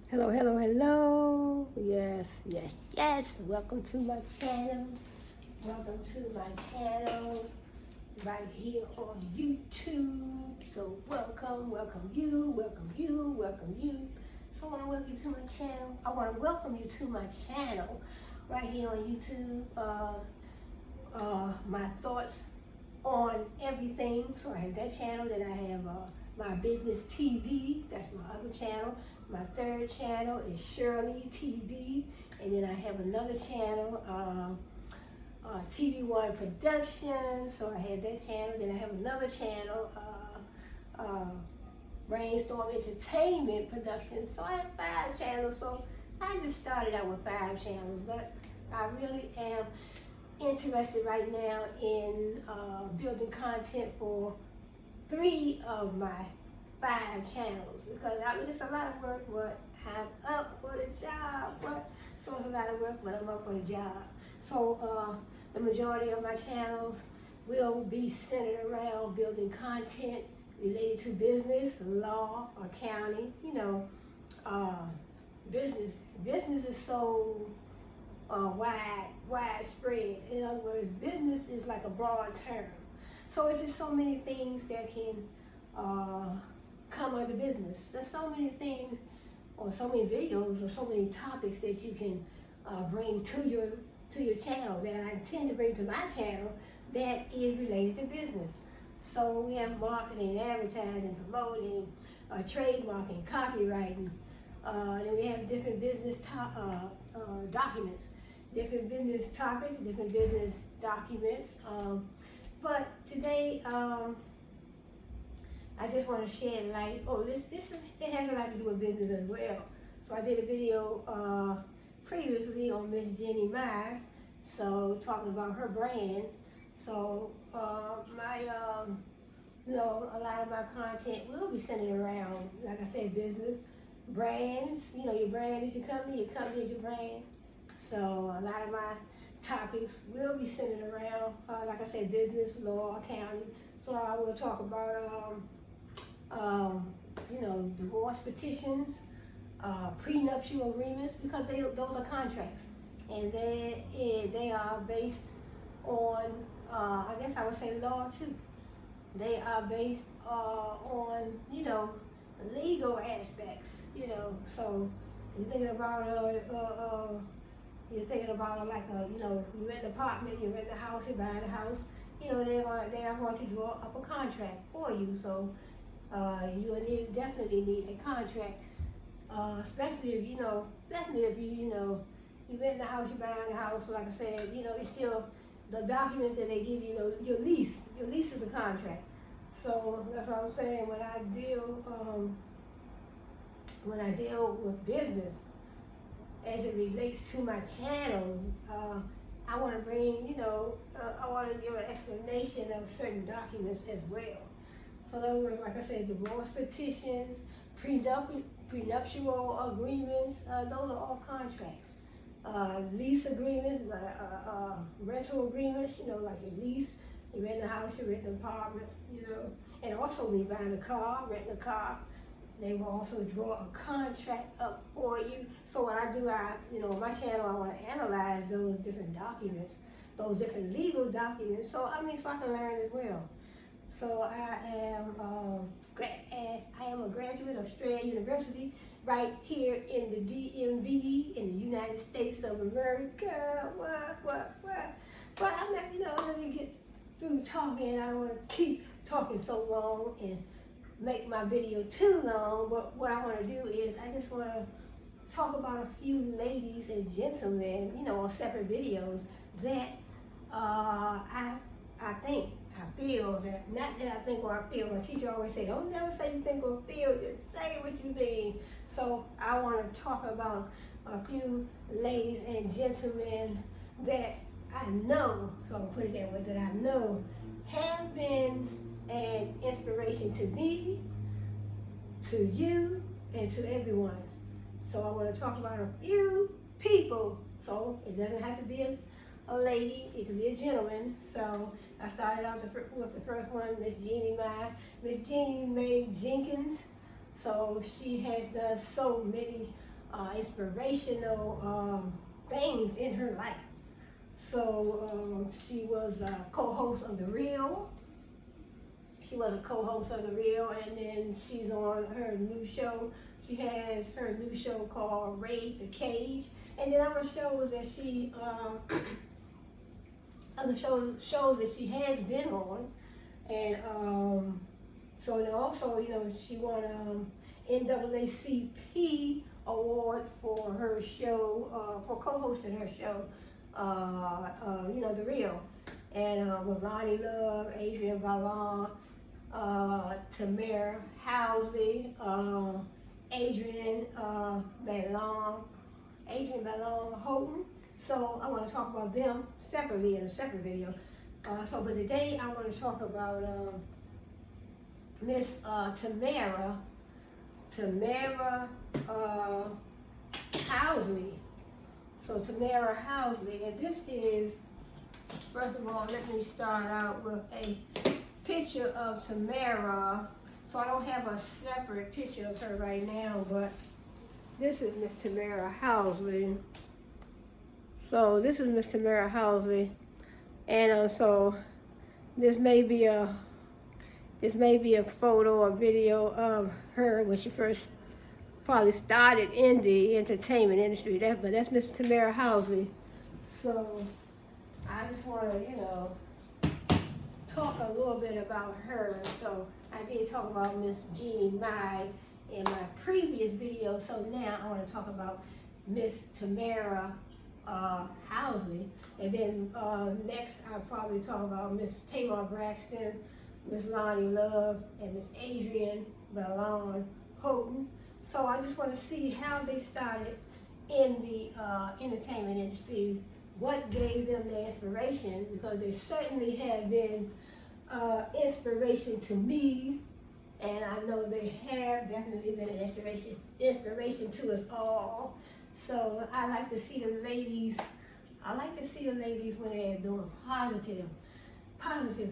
Hello, hello, hello. Yes, yes, yes. Welcome to my channel. Welcome to my channel right here on YouTube. So welcome you, welcome you, welcome you. So I want to welcome you to my channel. I want to welcome you to my channel right here on YouTube. My thoughts on everything. So I have that channel. Then I have my business TV. That's my other channel. My third channel is Shirley TV. And then I have another channel, TV1 Productions. So I have that channel. Then I have another channel, Brainstorm Entertainment Productions. So I have 5 channels. So I just started out with 5 channels, but I really am interested right now in building content for 3 of my 5 channels, because I mean it's a lot of work, but I'm up for the job. So it's a lot of work, but I'm up for the job. So the majority of my channels will be centered around building content related to business, law, accounting. Uh, business. Business is so widespread. In other words, business is like a broad term. So it's just so many things that can come under business. There's so many things, or so many videos, or so many topics that you can bring to your channel, that I intend to bring to my channel, that is related to business. So we have marketing, advertising, promoting, trademarking, copywriting. Then we have different business documents, different business topics, different business documents. But today, I just want to shed light. It has a lot to do with business as well. So I did a video previously on Miss Jenny Meyer, so talking about her brand. So a lot of my content will be centered around, like I said, business, brands. Your brand is your company is your brand. So a lot of my topics will be centered around, like I said, business, law, accounting. So I will talk about, divorce petitions, prenuptial agreements, because those are contracts, and they are based on, I guess I would say, law too. They are based on, legal aspects. So you're thinking about like you rent an apartment, you rent a house, you buy a house. They are going to draw up a contract for you. So you will definitely need a contract, especially if you rent the house, you buy a house. Like I said, it's still the document that they give you. Your lease is a contract. So that's what I'm saying. When I deal with business, as it relates to my channel, I want to bring, I want to give an explanation of certain documents as well. So in other words, like I said, divorce petitions, prenuptial agreements, those are all contracts. Lease agreements, rental agreements, like a lease, you rent a house, you rent an apartment, and also when you're buying a car, renting a car, they will also draw a contract up for you. So what I do, on my channel, I want to analyze those different documents, those different legal documents. So I can learn as well. So I am a graduate of Strayer University, right here in the DMV in the United States of America. What? But I'm not, let me get through talking. I don't want to keep talking so long and make my video too long. But what I want to do is I just want to talk about a few ladies and gentlemen, on separate videos that I feel that, not that I think or I feel. My teacher always say, don't never say you think or feel, just say what you mean. So I want to talk about a few ladies and gentlemen that I know, so I'm going to put it that way, that I know have been an inspiration to me, to you, and to everyone. So I want to talk about a few people. So it doesn't have to be a lady, it can be a gentleman. So I started out with the first one, Miss Jeannie Mae. Miss Jeannie Mae Jenkins. So she has done so many inspirational things in her life. So she was a co-host of The Real. She was a co-host of The Real, and then she's on her new show. She has her new show called Raid the Cage, and then other shows that she, other shows that she has been on, and so then also, you know, she won NAACP award for her show, for co-hosting her show, you know, The Real, and with Lonnie Love, Adrian Ballon, Tamara, Housley, Adrian Ballon Houghton. So I want to talk about them separately in a separate video. But today I want to talk about Miss Tamara Housley. So Tamara Housley, and this is, first of all, let me start out with a picture of Tamara. So I don't have a separate picture of her right now, but this is Miss Tamara Housley. So this is Miss Tamara Housley, and so this may be a photo or video of her when she first probably started in the entertainment industry. But that's Miss Tamara Housley. So I just want to, you know, talk a little bit about her. So I did talk about Miss Jeannie Mai in my previous video. So now I want to talk about Miss Tamara Housley. And then next I'll probably talk about Miss Tamar Braxton, Miss Lonnie Love, and Miss Adrian Ballon Houghton. So I just want to see how they started in the entertainment industry, what gave them their inspiration, because they certainly have been inspiration to me, and I know they have definitely been an inspiration to us all. So I like to see the ladies when they're doing positive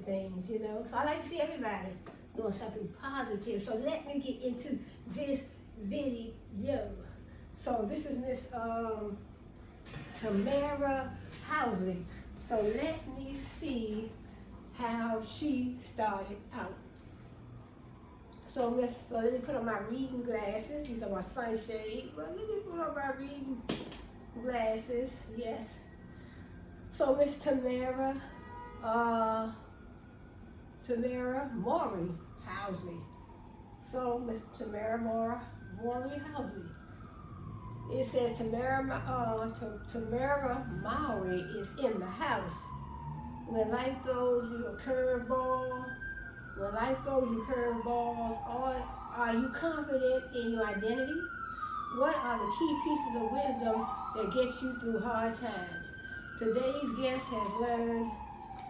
things, you know. So I like to see everybody doing something positive. So let me get into this video. So this is Miss Tamara Housley. So let me see how she started out. So let me put on my reading glasses. These are my sunshades. But let me put on my reading glasses. Yes. So Miss Tamara Maury Housley. So Miss Tamara Maury Housley. It says Tamara Maury is in the house. When life throws you a curveball, are you confident in your identity? What are the key pieces of wisdom that get you through hard times? Today's guest has learned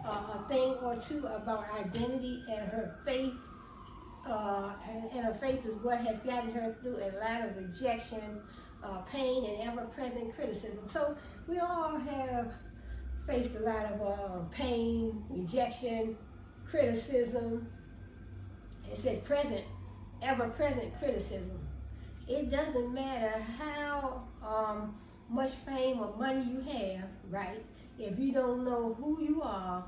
a thing or two about identity, and her faith, and her faith is what has gotten her through a lot of rejection, pain, and ever-present criticism. So we all have faced a lot of pain, rejection, criticism. It says ever-present criticism. It doesn't matter how much fame or money you have, right? If you don't know who you are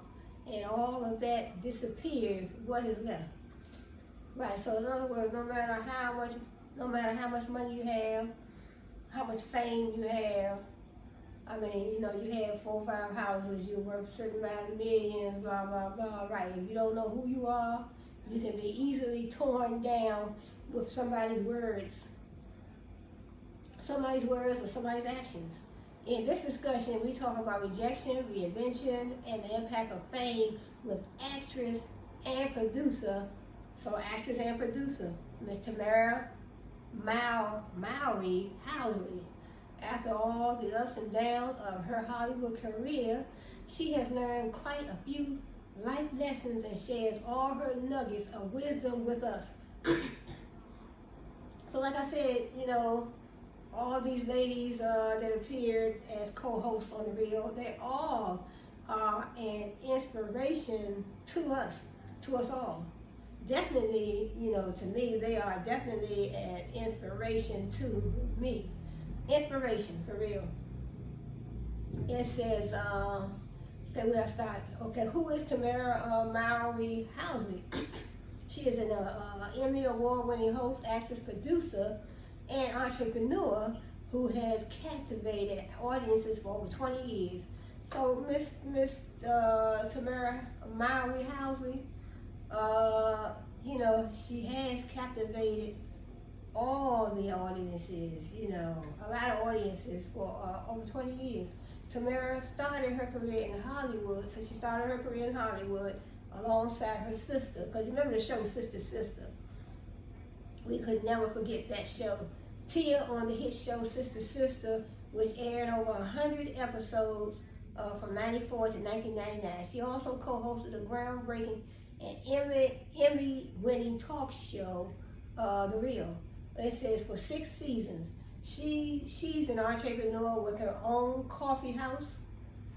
and all of that disappears, what is left? Right, so in other words, no matter how much money you have, how much fame you have, I mean, you know, you have 4 or 5 houses, you're worth a certain amount of millions, blah, blah, blah, right? If you don't know who you are, you can be easily torn down with somebody's words or somebody's actions. In this discussion, we talk about rejection, reinvention, and the impact of fame with actress and producer. So actress and producer, Miss Tamara Maury Housley. After all the ups and downs of her Hollywood career, she has learned quite a few life lessons and shares all her nuggets of wisdom with us. So like I said, you know, all these ladies that appeared as co-hosts on The Real, they all are an inspiration to us all. Definitely, you know, to me, they are definitely an inspiration to me. Inspiration, for real. It says, okay, we'll start. Okay, who is Tamara Mowry Housley? She is an Emmy Award-winning host, actress, producer, and entrepreneur who has captivated audiences for over 20 years. So Miss Tamara Mowry Housley, she has captivated all the audiences, a lot of audiences for over 20 years. Tamara started her career in Hollywood, so she started her career in Hollywood alongside her sister, because remember the show Sister Sister. We could never forget that show. Tia on the hit show Sister Sister, which aired over 100 episodes from 94 to 1999. She also co-hosted the groundbreaking and Emmy-winning talk show, The Real. It says for 6 seasons. She's an entrepreneur with her own coffee house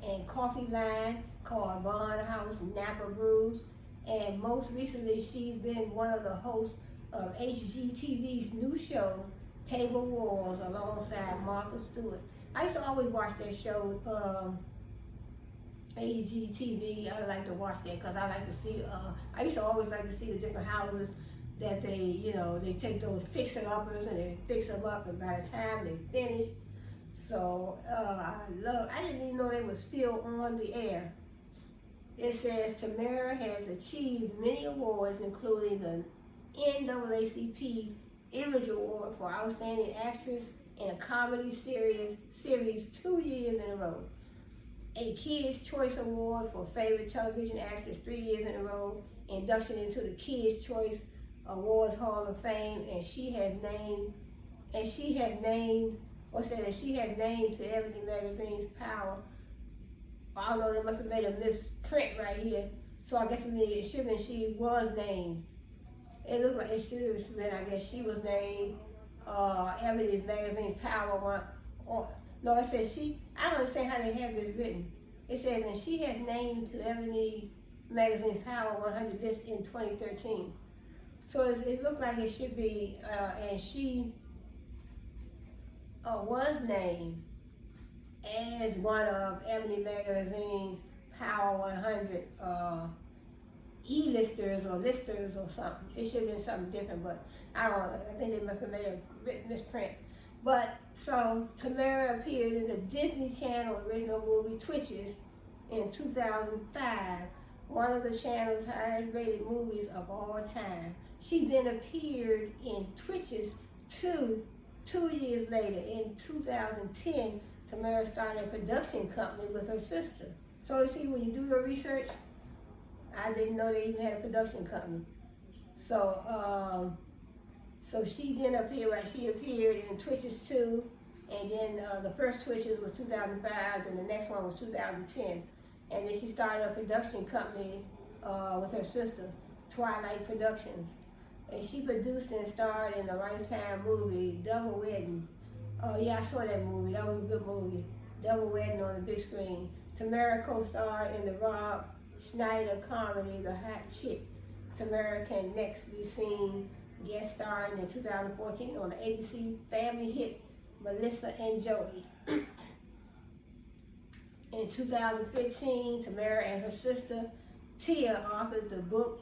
and coffee line called Vaughn House Napa Brews. And most recently, she's been one of the hosts of HGTV's new show, Table Wars, alongside Martha Stewart. I used to always watch that show, HGTV. I like to watch that because I like to see, I used to always like to see the different houses that they take those fixer-uppers and they fix them up, and by the time they finish. So I didn't even know they were still on the air. It says Tamara has achieved many awards, including the NAACP Image Award for Outstanding Actress in a Comedy Series 2 years in a row, a Kids' Choice Award for Favorite Television Actress 3 years in a row, induction into the Kids' Choice Awards Hall of Fame, and she has named to Ebony Magazine's Power. I don't know, they must have made a misprint right here. So I guess it should have been she was named. It looked like it should have been, I guess she was named Ebony Magazine's Power one. No, it says I don't understand how they have this written. It says, and she has named to Ebony Magazine's Power 100 list in 2013. So it looked like it should be, and she was named as one of Ebony Magazine's Power 100 E-listers or listers or something. It should have been something different, but I don't know. I think they must have made a written misprint. But so Tamara appeared in the Disney Channel original movie Twitches in 2005, one of the channel's highest rated movies of all time. She then appeared in Twitches 2 years later. In 2010, Tamara started a production company with her sister. So you see, when you do your research, I didn't know they even had a production company. So she then appeared, she appeared in Twitches 2, and then the first Twitches was 2005, and the next one was 2010. And then she started a production company with her sister, Twilight Productions. And she produced and starred in the Lifetime movie, Double Wedding. Oh yeah, I saw that movie. That was a good movie. Double Wedding on the big screen. Tamara co-starred in the Rob Schneider comedy, The Hot Chick. Tamara can next be seen guest starring in 2014 on the ABC family hit Melissa and Joey. In 2015, Tamara and her sister Tia authored the book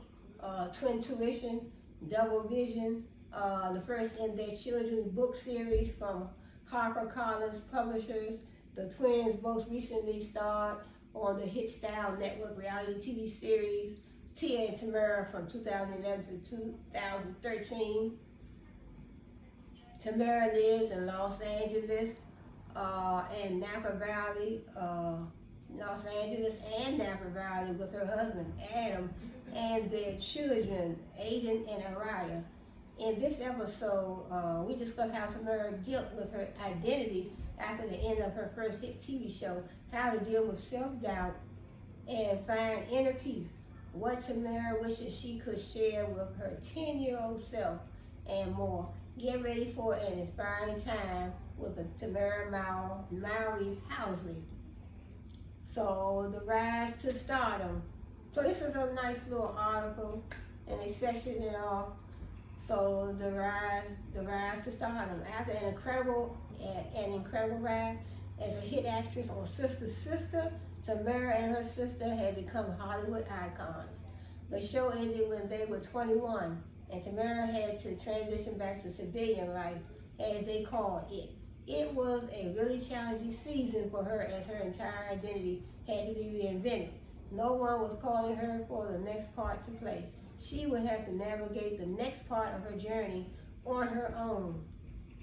Twin Tuition, Double Vision, the first in their children's book series from HarperCollins Publishers. The twins most recently starred on the Hit Style Network reality TV series Tia and Tamara from 2011 to 2013. Tamara lives in Los Angeles and Napa Valley, Los Angeles and Napa Valley with her husband Adam and their children Aiden and Araya. In this episode, we discuss how Tamara dealt with her identity after the end of her first hit TV show, how to deal with self-doubt and find inner peace, what Tamara wishes she could share with her 10-year-old self, and more. Get ready for an inspiring time with Tamara Mowry Housley. So, the rise to stardom. So this is a nice little article, and they section it off. So the rise got to stardom. After an incredible ride as a hit actress on Sister Sister, Tamara and her sister had become Hollywood icons. The show ended when they were 21, and Tamara had to transition back to civilian life, as they called it. It was a really challenging season for her, as her entire identity had to be reinvented. No one was calling her for the next part to play. She would have to navigate the next part of her journey on her own.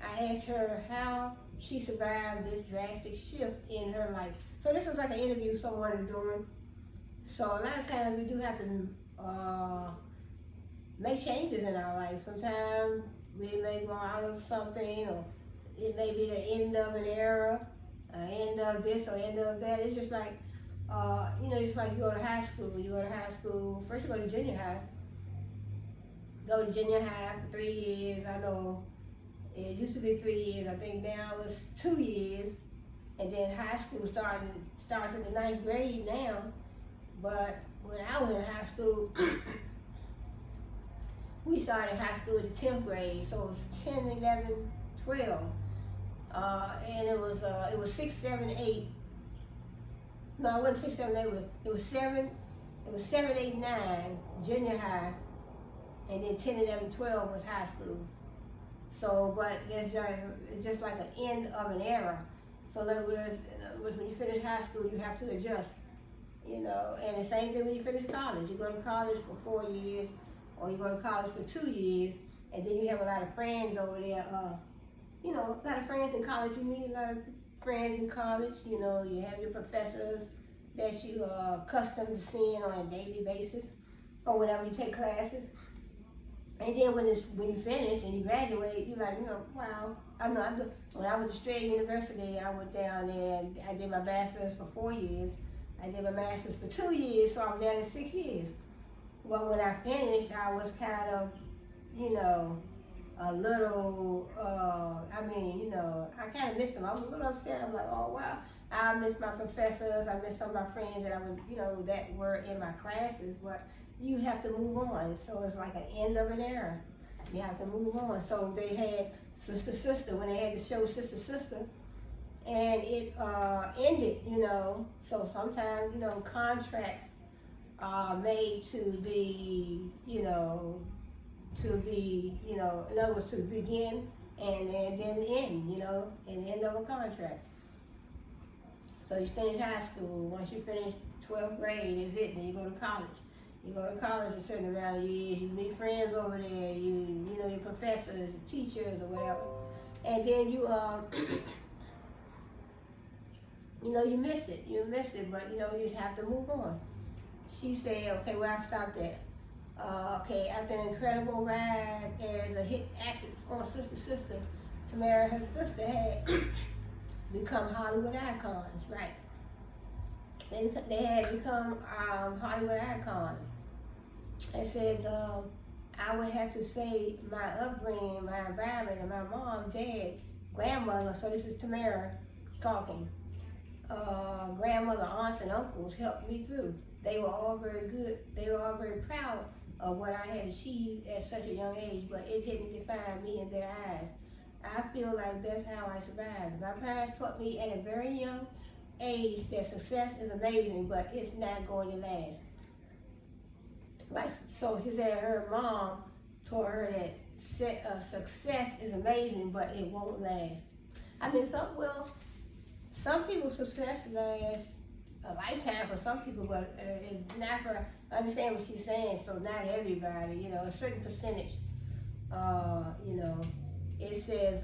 I asked her how she survived this drastic shift in her life. So this was like an interview someone is doing. So a lot of times we do have to make changes in our life. Sometimes we may go out of something, or it may be the end of an era, end of this or end of that. It's just like, just like you go to high school. You go to high school, first you go to junior high. Go to junior high for 3 years. I know it used to be 3 years. I think now it's 2 years. And then high school starts in the 9th grade now. But when I was in high school, we started high school in the 10th grade. So it was 10, 11, 12. And it was 6, 7, 8. No, it wasn't 6, 7, 8. It was 7, 8, 9, junior high. And then 10, 11, 12 was high school. So, but it's just like an end of an era. So in other words, when you finish high school, you have to adjust. And the same thing when you finish college. You go to college for 4 years, or you go to college for 2 years, and then you have a lot of friends over there. A lot of friends in college. You meet a lot of friends in college. You have your professors that you are accustomed to seeing on a daily basis, or whenever you take classes. And then when you finish and you graduate, you're like, wow. When I went to Stray University, I went down there and I did my bachelor's for 4 years. I did my master's for 2 years, so I was down in 6 years. Well, when I finished, I was kind of, a little, I kind of missed them. I was a little upset. I'm like, oh, wow. I missed my professors. I missed some of my friends that I was, that were in my classes, but you have to move on. So it's like an end of an era. You have to move on. So they had Sister Sister, when they had the show Sister Sister, and it ended, So sometimes, contracts are made to be, in other words, to begin and then end, and end of a contract. So you finish high school. Once you finish 12th grade, is it. Then you go to college. You go to college a certain amount of years. You meet friends over there. Your professors, teachers, or whatever. And then you you miss it. You miss it, but you just have to move on. She said, okay, where I stopped at. After an incredible ride as a hit actress on Sister Sister, Tamara and her sister had become Hollywood icons, right? They had become Hollywood icons. It says, I would have to say my upbringing, my environment, and my mom, dad, grandmother, so this is Tamara talking, grandmother, aunts, and uncles helped me through. They were all very good. They were all very proud of what I had achieved at such a young age, but it didn't define me in their eyes. I feel like that's how I survived. My parents taught me at a very young age that success is amazing, but it's not going to last. Right? So she said her mom taught her that success is amazing, but it won't last. I mean, some people's success lasts a lifetime for some people, but it's not for, I understand what she's saying, so not everybody, a certain percentage, it says,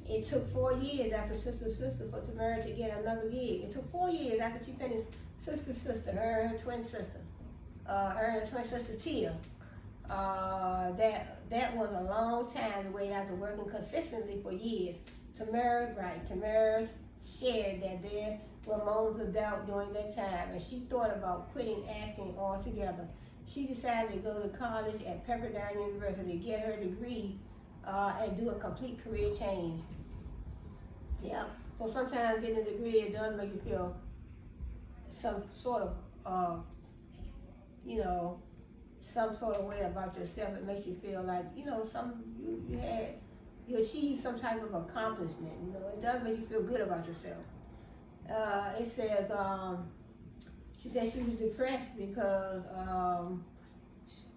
it took 4 years after Sister Sister for Tamara to get another gig. It took 4 years after she finished Sister Sister, her and her twin sister, her and her twin sister Tia. That was a long time to wait after working consistently for years. Tamara shared that there were moments of doubt during that time, and she thought about quitting acting altogether. She decided to go to college at Pepperdine University, get her degree, and do a complete career change. Yeah. So sometimes getting a degree, it does make you feel some sort of, some sort of way about yourself. It makes you feel like, you had achieve some type of accomplishment. You know, it does make you feel good about yourself. It says, she said she was depressed because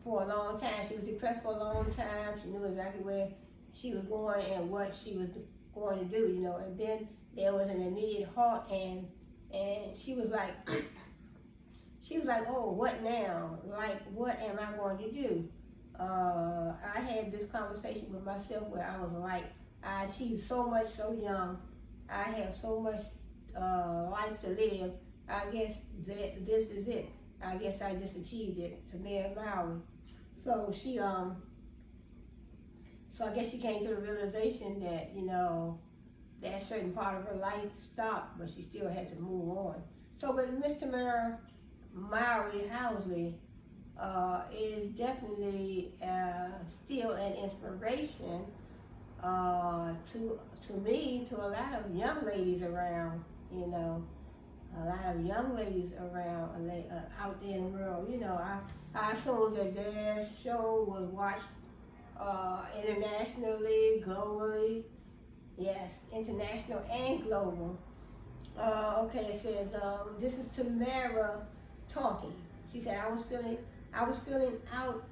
for a long time, she was depressed for a long time. She knew exactly where she was going and what she was going to do, you know. And then there was an immediate halt, and she was like, oh, what now? Like, what am I going to do? I had this conversation with myself where I was like, I achieved so much so young. I have so much life to live. I guess that this is it. I guess I just achieved it, Tamara Mowry. So she, so I guess she came to the realization that, you know, that certain part of her life stopped, but she still had to move on. So, but Miss Tamara Mowry Housley is definitely still an inspiration to me, to a lot of young ladies around, you know, a lot of young ladies around out there in the world. You know, I assume that their show was watched internationally, globally. Yes, international and global. Okay, it says, this is Tamara talking. She said, I was filling out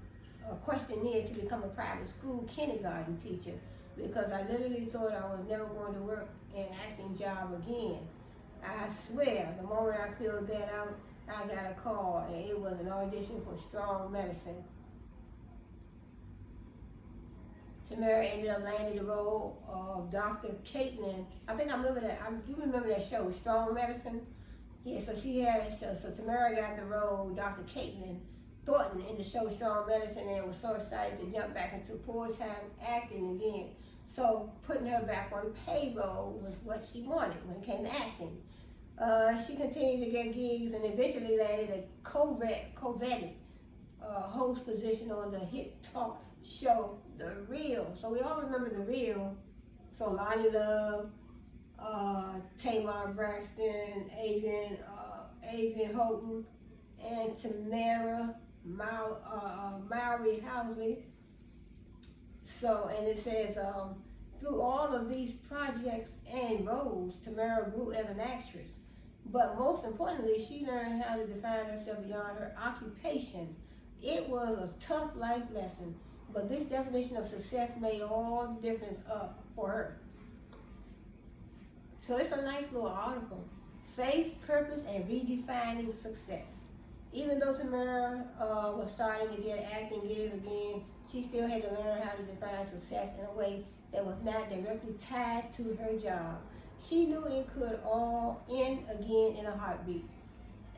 a questionnaire to become a private school kindergarten teacher because I literally thought I was never going to work an acting job again. I swear, the moment I filled that out, I got a call, and it was an audition for Strong Medicine. Tamara ended up landing the role of Dr. Caitlin. I think I remember that. You remember that show, Strong Medicine? Yeah, so so Tamara got the role, Dr. Caitlin Thornton, in the show Strong Medicine, and was so excited to jump back into full-time acting again. So putting her back on the payroll was what she wanted when it came to acting. She continued to get gigs and eventually landed a coveted host position on the hit talk show The Real. So we all remember The Real. So Lonnie Love, Tamara Braxton, Adrian Houghton, and Tamara Mowry Housley. So, and it says, through all of these projects and roles, Tamara grew as an actress. But most importantly, she learned how to define herself beyond her occupation. It was a tough life lesson, but this definition of success made all the difference for her. So it's a nice little article. Faith, purpose, and redefining success. Even though Tamara was starting to get acting gigs again, she still had to learn how to define success in a way that was not directly tied to her job. She knew it could all end again in a heartbeat.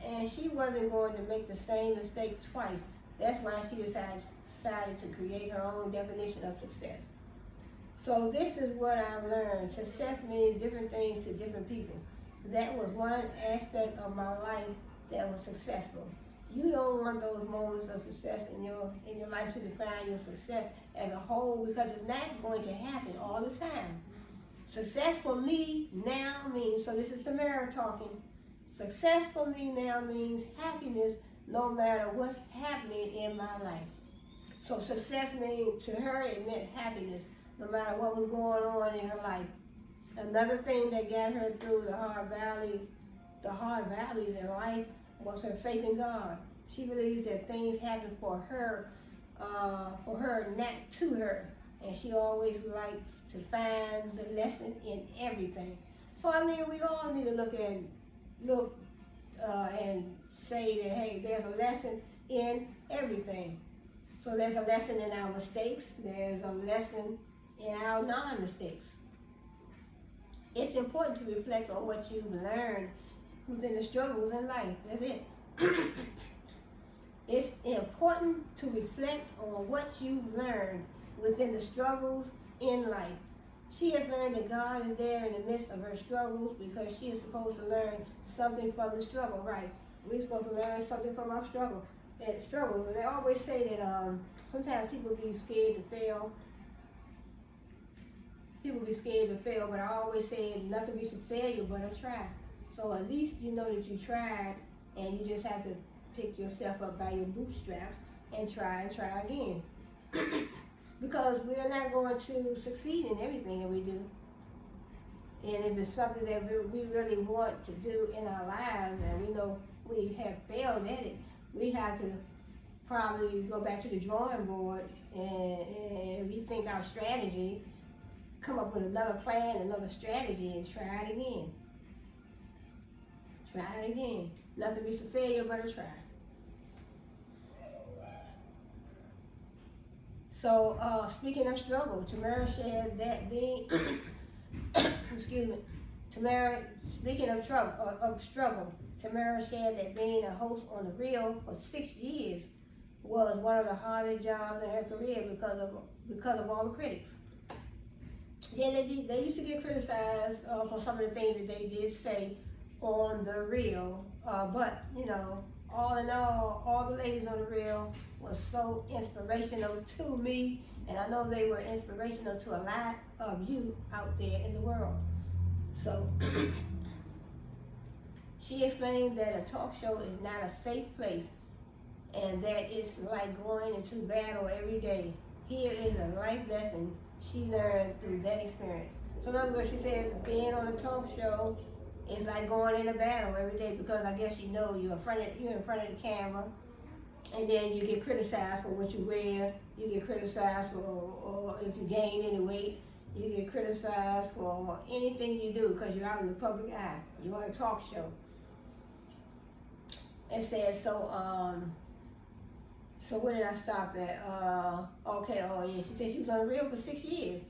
And she wasn't going to make the same mistake twice. That's why she decided to create her own definition of success. So this is what I've learned. Success means different things to different people. That was one aspect of my life that was successful. You don't want those moments of success in your life to define your success as a whole, because it's not going to happen all the time. Success for me now means, so this is Tamara talking, success for me now means happiness no matter what's happening in my life. So success means, to her, it meant happiness no matter what was going on in her life. Another thing that got her through the hard valleys in life was her faith in God. She believes that things happen for her, not to her. And she always likes to find the lesson in everything. So I mean, we all need to look and say that, hey, there's a lesson in everything. So there's a lesson in our mistakes. There's a lesson in our non-mistakes. It's important to reflect on what you've learned within the struggles in life. That's it. It's important to reflect on what you've learned within the struggles in life. She has learned that God is there in the midst of her struggles because she is supposed to learn something from the struggle, right? We're supposed to learn something from our struggles. And they always say that sometimes people be scared to fail. People be scared to fail, but I always say nothing beats a failure but a try. So at least you know that you tried, and you just have to pick yourself up by your bootstraps and try again. because we're not going to succeed in everything that we do. And if it's something that we really want to do in our lives, and we know we have failed at it, we have to probably go back to the drawing board and rethink our strategy, come up with another plan, another strategy, and try it again. Try it again. Nothing beats a failure but a try. So, speaking of struggle, Tamara said that being, excuse me, Tamara, speaking of struggle, Tamara said that being a host on The Real for 6 years was one of the hardest jobs in her career because of all the critics. Yeah, they used to get criticized for some of the things that they did say on The Real, but you know, all in all the ladies on The Real was so inspirational to me, and I know they were inspirational to a lot of you out there in the world. So she explained that a talk show is not a safe place, and that it's like going into battle every day. Here is a life lesson she learned through that experience. So in other words, she said being on a talk show is like going in a battle every day, because I guess you know you're in front of the camera, and then you get criticized for what you wear, you get criticized or if you gain any weight, you get criticized for anything you do because you're out in the public eye. You're on a talk show. It says so where did I stop at? She said she was on The Real for 6 years.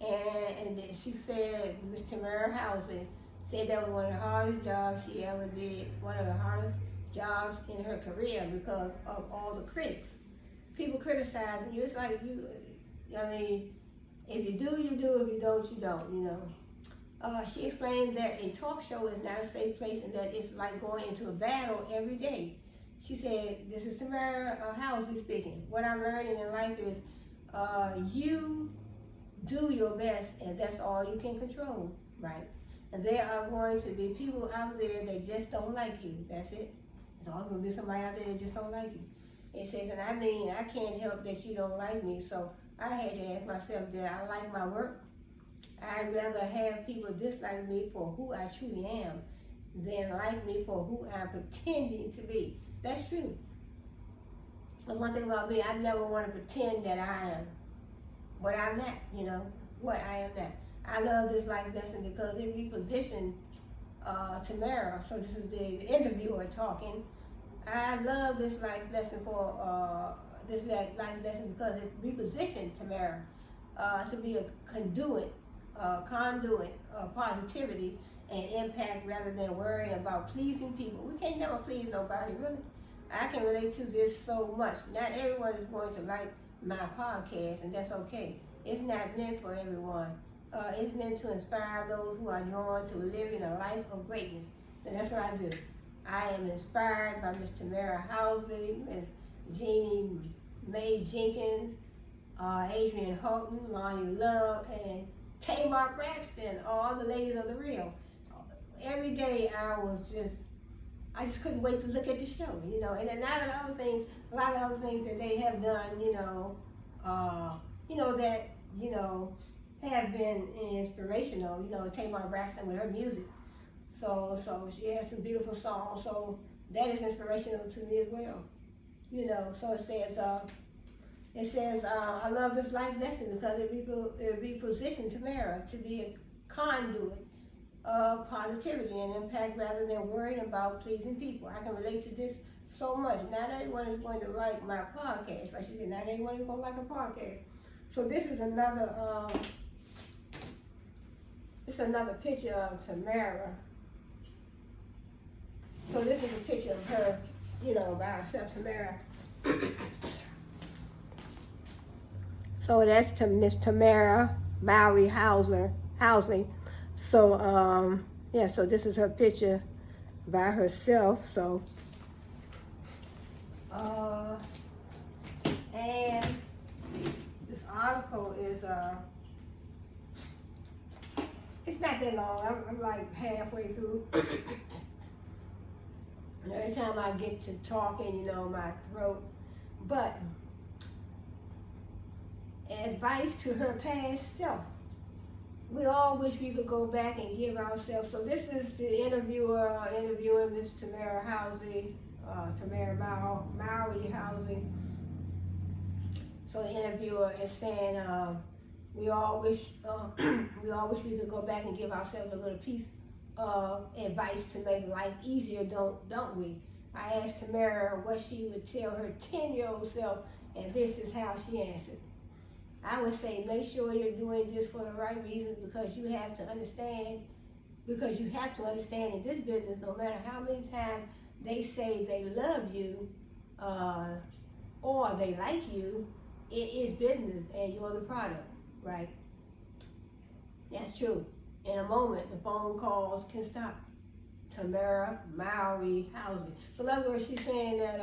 And then she said, Miss Tamara Housley said that was one of the hardest jobs she ever did, one of the hardest jobs in her career because of all the critics. People criticizing you. It's like if you do, you do. If you don't, you don't, you know. She explained that a talk show is not a safe place and that it's like going into a battle every day. She said, this is Tamara Housley speaking. What I'm learning in life is you do your best, and that's all you can control, right? And there are going to be people out there that just don't like you. That's it. There's always going to be somebody out there that just don't like you. It says, and I can't help that you don't like me, so I had to ask myself, did I like my work? I'd rather have people dislike me for who I truly am than like me for who I'm pretending to be. That's true. That's one thing about me. I never want to pretend that I am what I'm not, you know, what I am not. I love this life lesson because it repositioned Tamara. So this is the interviewer talking. I love this life lesson because it repositioned Tamara to be a conduit of positivity and impact rather than worrying about pleasing people. We can't never please nobody, really. I can relate to this so much. Not everyone is going to like my podcast, and that's okay. It's not meant for everyone. It's meant to inspire those who are drawn to living a life of greatness. And that's what I do. I am inspired by Miss Tamara Housley, Miss Jeannie Mae Jenkins, Adrian Houghton, Lonnie Love, and Tamar Braxton, all the ladies of The Real. Every day I just couldn't wait to look at the show, you know. And then a lot of other things that they have done, that, have been inspirational. You know, Tamar Braxton with her music. So she has some beautiful songs. So that is inspirational to me as well. You know, so it says, I love this life lesson because it repositioned Tamara to be a conduit of positivity and impact rather than worrying about pleasing people. I can relate to this so much. Not everyone is going to like my podcast, right? She said not everyone is going to like a podcast. So this is another picture of Tamara. So this is a picture of her, you know, by herself, Tamara. So that's to Miss Tamara Bowery Housley. So so this is her picture by herself. So and this article is it's not that long. I'm like halfway through. And every time I get to talking, you know, my throat. But advice to her past self. We all wish we could go back and give ourselves. So this is the interviewer interviewing Miss Tamara Housley, Tamara Maury Housley. So the interviewer is saying, we all wish we could go back and give ourselves a little piece of advice to make life easier, don't we? I asked Tamara what she would tell her 10-year-old self, and this is how she answered. I would say, make sure you're doing this for the right reasons, because you have to understand in this business, no matter how many times they say they love you or they like you, it is business and you're the product, right? That's true. In a moment, the phone calls can stop. Tamara Maury Housley. So in other words, she's saying that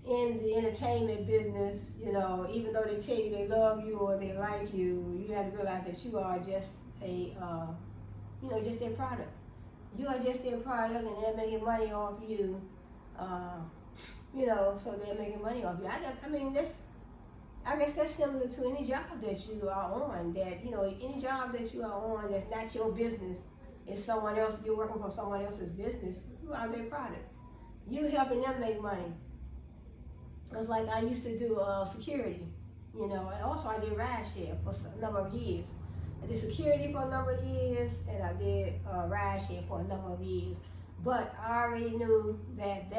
in the entertainment business, you know, even though they tell you they love you or they like you, you have to realize that you are just just their product. You are just their product, and they're making money off you. So they're making money off you. I guess that's similar to any job that you are on. That any job that you are on that's not your business, it's someone else. You're working for someone else's business. You are their product. You helping them make money. It's like I used to do security, and also I did ride share for a number of years. I did security for a number of years, and I did ride share for a number of years. But I already knew that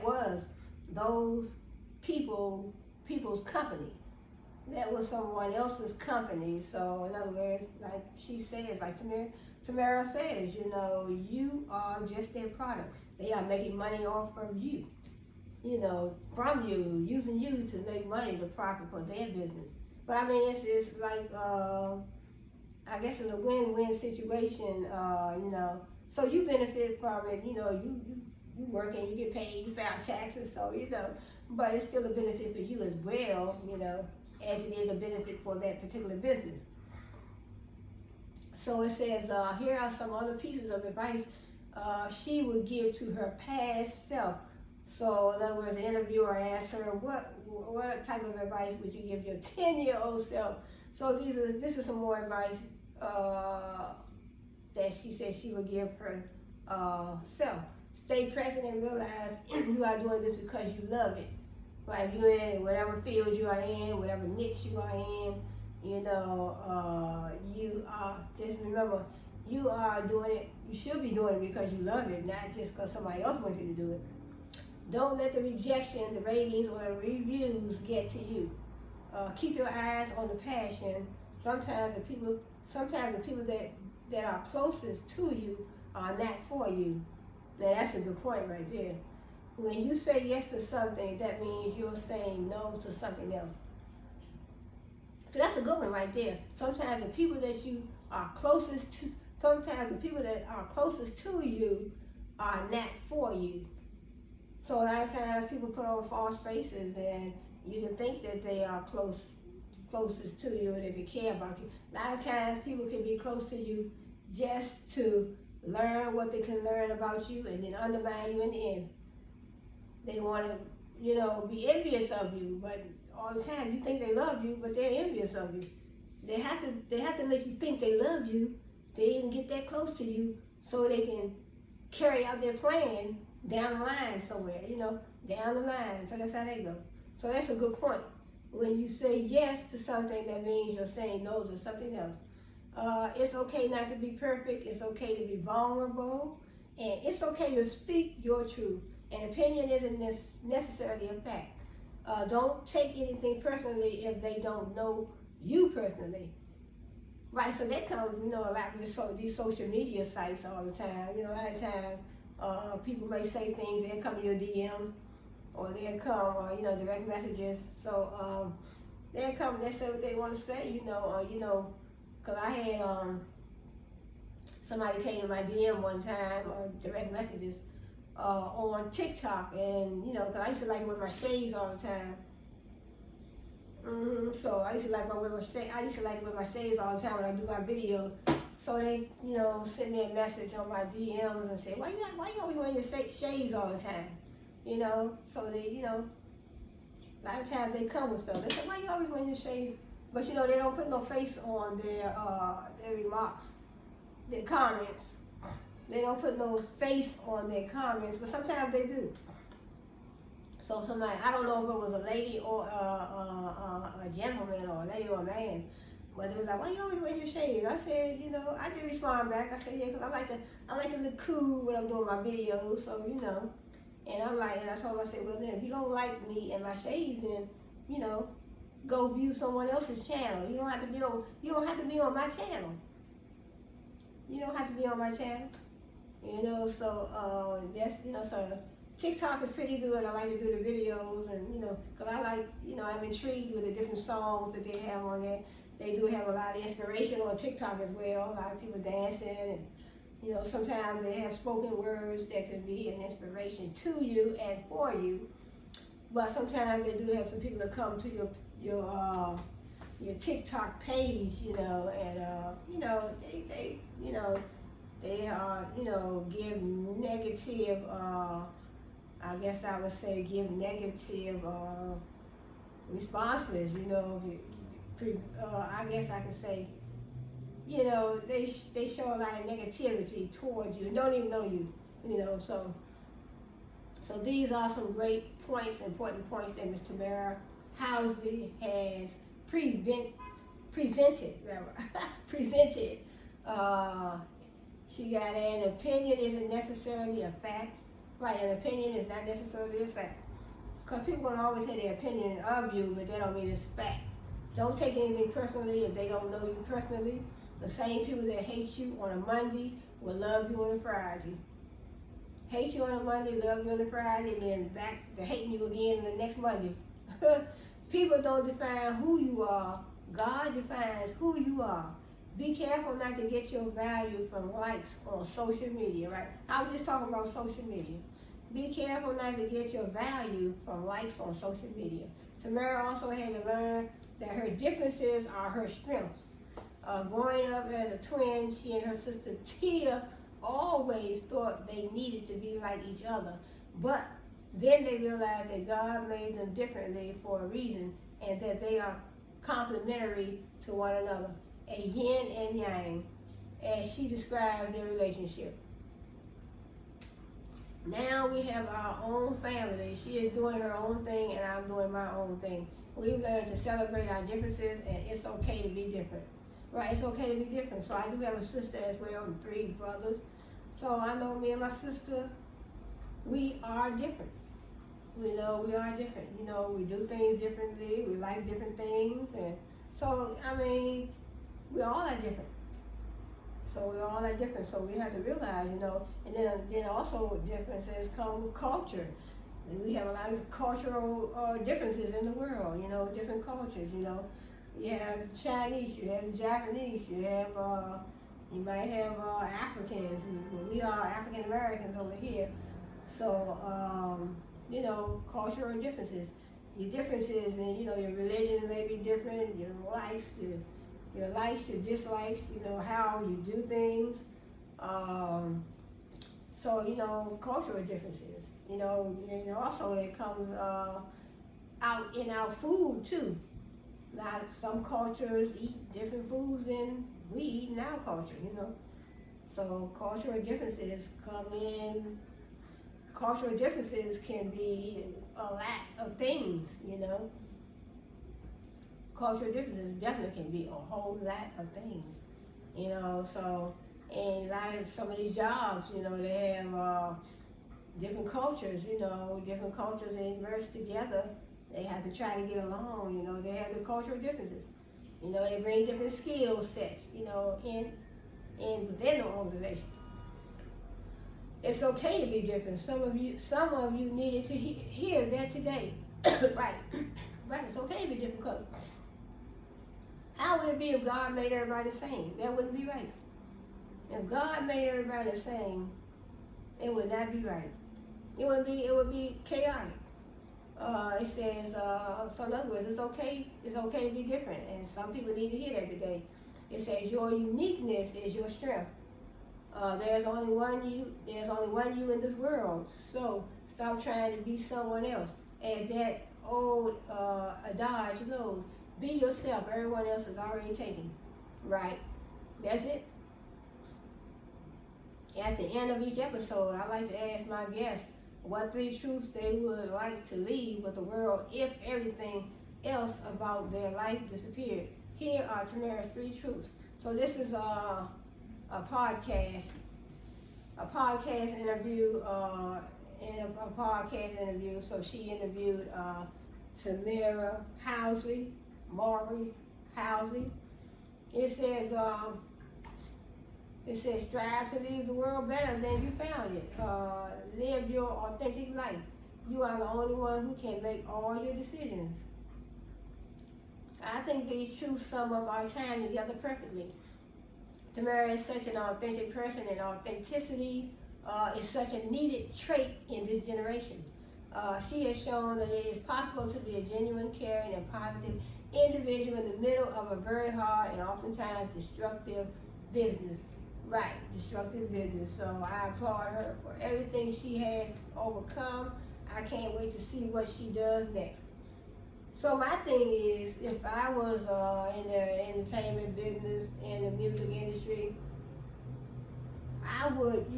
was those people's company. That was someone else's company. So in other words, like she says, like Tamara says, you are just their product. They are making money off of you. From you, using you to make money to profit for their business. But it's like, I guess it's a win-win situation, so you benefit from it, you work and you get paid, you file taxes, so, but it's still a benefit for you as well, as it is a benefit for that particular business. So it says, here are some other pieces of advice she would give to her past self. So in other words, the interviewer asked her, what type of advice would you give your 10-year-old self? So this is some more advice that she said she would give her self. Stay present and realize you are doing this because you love it. Right? If you're in whatever field you are in, whatever niche you are in, you are, just remember, you are doing it, you should be doing it because you love it, not just because somebody else wants you to do it. Don't let the rejection, the ratings, or the reviews get to you. Keep your eyes on the passion. Sometimes the people that are closest to you are not for you. Now that's a good point right there. When you say yes to something, that means you're saying no to something else. So that's a good one right there. Sometimes the people that you are closest to, you are not for you. So a lot of times people put on false faces, and you can think that they are closest to you and that they care about you. A lot of times people can be close to you just to learn what they can learn about you and then undermine you in the end. They want to, be envious of you, but all the time you think they love you, but they're envious of you. They have to make you think they love you. They even get that close to you so they can carry out their plan down the line somewhere, down the line. So that's how they go. So that's a good point. When you say yes to something, that means you're saying no to something else. It's okay not to be perfect. It's okay to be vulnerable. And it's okay to speak your truth. An opinion isn't necessarily a fact. Don't take anything personally if they don't know you personally. Right, so that comes, a lot with these social media sites all the time. A lot of times, people may say things, they'll come in your DMs, or they'll come, direct messages. So they'll come and they say what they want to say, because I had somebody came to my DM one time, or direct messages, on TikTok, and, because I used to like wear my shades all the time. So I used to like wear my shades all the time when I do my videos. So they, send me a message on my DMs and say, why you always wearing your shades all the time? So they, A lot of times they come with stuff. They say, why you always wearing your shades? But they don't put no face on their remarks, their comments. They don't put no face on their comments, but sometimes they do. So somebody, I don't know if it was a lady or a gentleman or a lady or a man, but it was like, why you always wear your shades? I said, I did respond back. I said, yeah, because I like to look cool when I'm doing my videos, so And I told him, I said, well then, if you don't like me and my shades, then, go view someone else's channel. You don't have to be on my channel. You don't have to be on my channel. So TikTok is pretty good. I like to do the videos and, because I like, I'm intrigued with the different songs that they have on there. They do have a lot of inspiration on TikTok as well. A lot of people dancing and, sometimes they have spoken words that can be an inspiration to you and for you. But sometimes they do have some people that come to your TikTok page, they give negative, I guess I would say give negative responses, I guess I can say, they show a lot of negativity towards you and don't even know you, so these are some great points, important points that Ms. Tamara Housley has presented. She got an opinion isn't necessarily a fact. Right, an opinion is not necessarily a fact. Because people going to always say their opinion of you, but they don't mean it's fact. Don't take anything personally if they don't know you personally. The same people that hate you on a Monday will love you on a Friday. Hate you on a Monday, love you on a Friday, and then back to hating you again the next Monday. People don't define who you are. God defines who you are. Be careful not to get your value from likes on social media, right? I was just talking about social media. Be careful not to get your value from likes on social media. Tamara also had to learn that her differences are her strengths. Growing up as a twin, she and her sister Tia always thought they needed to be like each other. But then they realized that God made them differently for a reason and that they are complementary to one another. A yin and yang, as she described their relationship. Now we have our own family. She is doing her own thing and I'm doing my own thing. We've learned to celebrate our differences and it's okay to be different. Right, it's okay to be different. So I do have a sister as well and 3 brothers. So I know me and my sister, we are different. We are different. We do things differently. We like different things. And so, we all are different. So we have to realize, and then also differences come with culture. And we have a lot of cultural differences in the world, different cultures, You have Chinese, you have Japanese, you might have Africans. We are African Americans over here. So, cultural differences. Your differences in, your religion may be different, your likes, your dislikes, how you do things. Cultural differences. Also it comes out in our food too. Some cultures eat different foods than we eat in our culture, So cultural differences come in. Cultural differences can be a lot of things, Cultural differences definitely can be a whole lot of things, So, and some of these jobs, they have different cultures, different cultures they merge together. They have to try to get along, they have the cultural differences. They bring different skill sets, in within the organization. It's okay to be different. Some of you needed to hear that today. Right. Right, it's okay to be different because how would it be if God made everybody the same? That wouldn't be right. If God made everybody the same, it would not be right. It would be chaotic. It says, so in other words, it's okay to be different, and some people need to hear that today. It says your uniqueness is your strength. There's only one you in this world, so stop trying to be someone else, as that old adage goes, be yourself, everyone else is already taken. Right? That's it. At the end of each episode, I like to ask my guests what 3 truths they would like to leave with the world if everything else about their life disappeared. Here are Tamara's 3 truths. So this is a podcast interview, So she interviewed Tamara Housley, Maury Housley. It says, strive to leave the world better than you found it. Live your authentic life. You are the only one who can make all your decisions. I think these truths sum up our time together perfectly. Tamara is such an authentic person, and authenticity is such a needed trait in this generation. She has shown that it is possible to be a genuine, caring, and positive individual in the middle of a very hard and oftentimes destructive business. Right, destructive business. So I applaud her for everything she has overcome. I can't wait to see what she does next. So my thing is, if I was in the entertainment business, in the music industry, I would,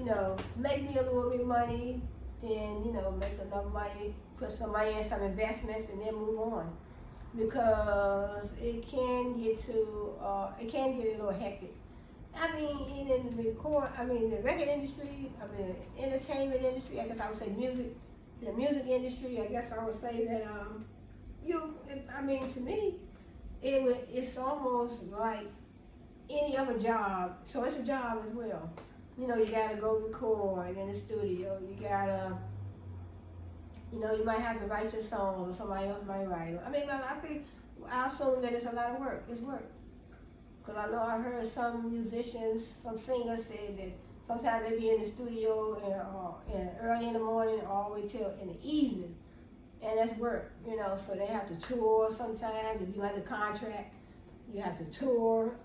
make me a little bit of money, then, make enough money, put some money in some investments, and then move on. Because it can get a little hectic. I mean, in the record industry, the entertainment industry, I guess I would say the music industry, I guess I would say that, to me, it's almost like any other job. So it's a job as well. You gotta go record in the studio. You gotta, you might have to write your songs or somebody else might write them. I assume that it's a lot of work. It's work. Because I know I heard some musicians, some singers say that sometimes they be in the studio early in the morning all the way till in the evening. And that's work, so they have to tour sometimes. If you have the contract, you have to tour.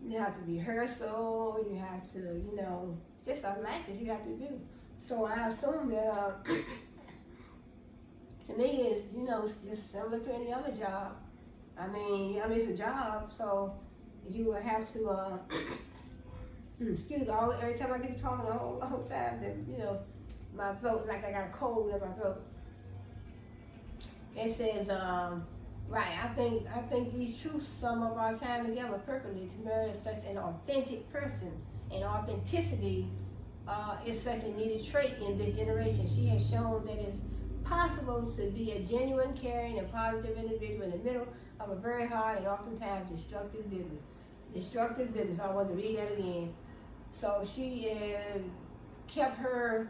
You have to rehearsal. You have to, just a lot that you have to do. So I assume that, to me, it's, it's just similar to any other job. It's a job, so you will have to, excuse me, every time I get to talking the whole time, that, my throat, like I got a cold in my throat. It says, right, I think these truths sum up our time together perfectly. Tamara is such an authentic person, and authenticity is such a needed trait in this generation. She has shown that it's possible to be a genuine, caring, and positive individual in the middle of a very hard and oftentimes destructive business. Destructive business. I want to read that again. So she kept her.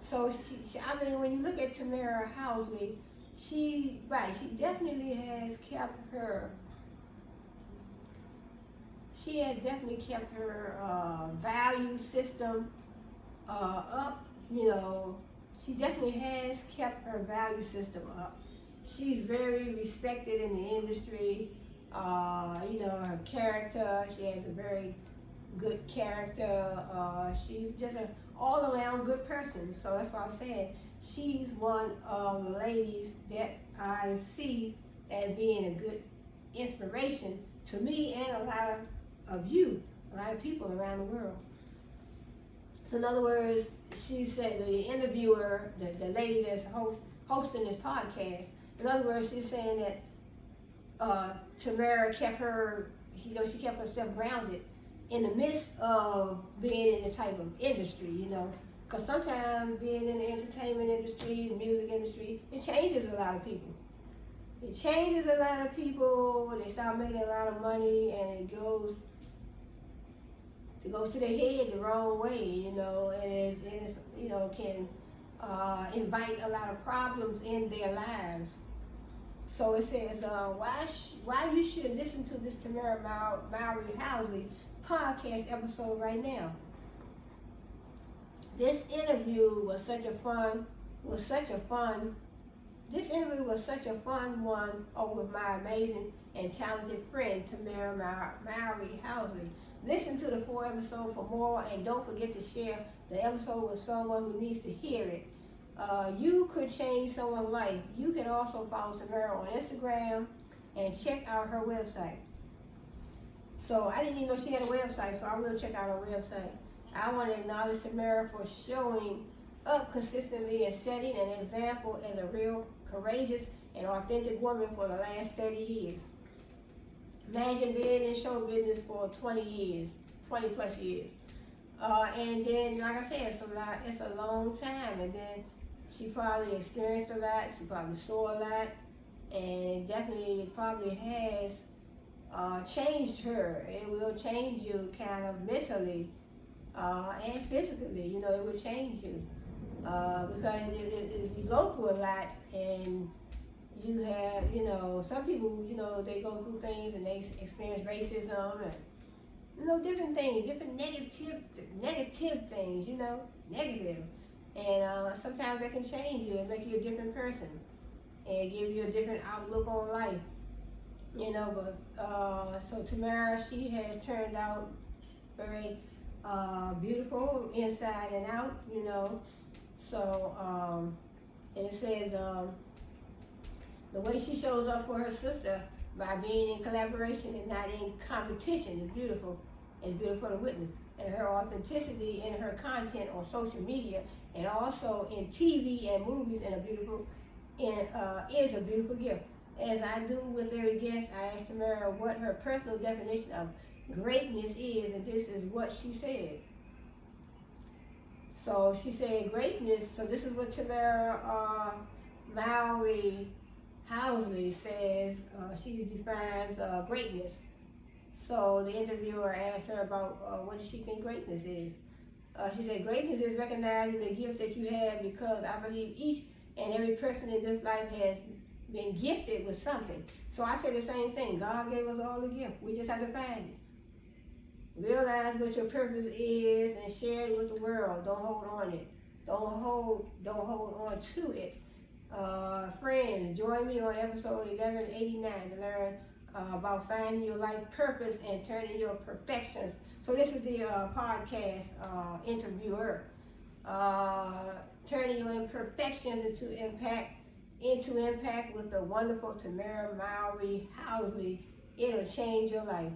So when you look at Tamara Housley, she definitely has kept her. She has definitely kept her value system up. She definitely has kept her value system up. She's very respected in the industry. Her character, she has a very good character. She's just an all-around good person. So that's why I'm saying she's one of the ladies that I see as being a good inspiration to me and a lot of people around the world. So in other words, she said, the interviewer, the lady that's hosting this podcast, in other words, she's saying that Tamara kept she kept herself grounded in the midst of being in this type of industry, because sometimes being in the entertainment industry, the music industry, it changes a lot of people. They start making a lot of money, and it goes to their head the wrong way, and it can invite a lot of problems in their lives. So it says, why you should listen to this Tamara Maury Housley podcast episode right now. This interview was such a fun one with my amazing and talented friend Tamara Maury Housley. Listen to the full episode for more, and don't forget to share the episode with someone who needs to hear it. You could change someone's life. You can also follow Tamara on Instagram and check out her website. So I didn't even know she had a website, so I will check out her website. I want to acknowledge Tamara for showing up consistently and setting an example as a real courageous and authentic woman for the last 30 years. Imagine being in show business for 20 years, 20 plus years. And then, like I said, it's a long time. And then she probably experienced a lot, she probably saw a lot, and definitely probably has changed her. It will change you kind of mentally and physically. You know, it will change you because you go through a lot, and you have, you know, some people, you know, they go through things and they experience racism and, you know, different things, different negative things, you know, negative. And sometimes that can change you and make you a different person and give you a different outlook on life. You know, but so Tamara, she has turned out very beautiful inside and out, you know. So, and it says the way she shows up for her sister by being in collaboration and not in competition is beautiful. It's beautiful to witness. And her authenticity in her content on social media and also in TV and movies is a beautiful gift. As I do with every guest, I asked Tamara what her personal definition of greatness is, and this is what she said. So she said greatness, so this is what Tamara Housley says, she defines greatness. So the interviewer asked her about what does she think greatness is. She said greatness is recognizing the gift that you have, because I believe each and every person in this life has been gifted with something. So I say the same thing. God gave us all a gift. We just have to find it. Realize what your purpose is and share it with the world. Don't hold on it. Don't hold on to it. Friends, join me on episode 1189 to learn about finding your life purpose and turning your perfections. So this is the podcast interviewer. Turning your imperfections into impact with the wonderful Tamara Housley. It'll change your life.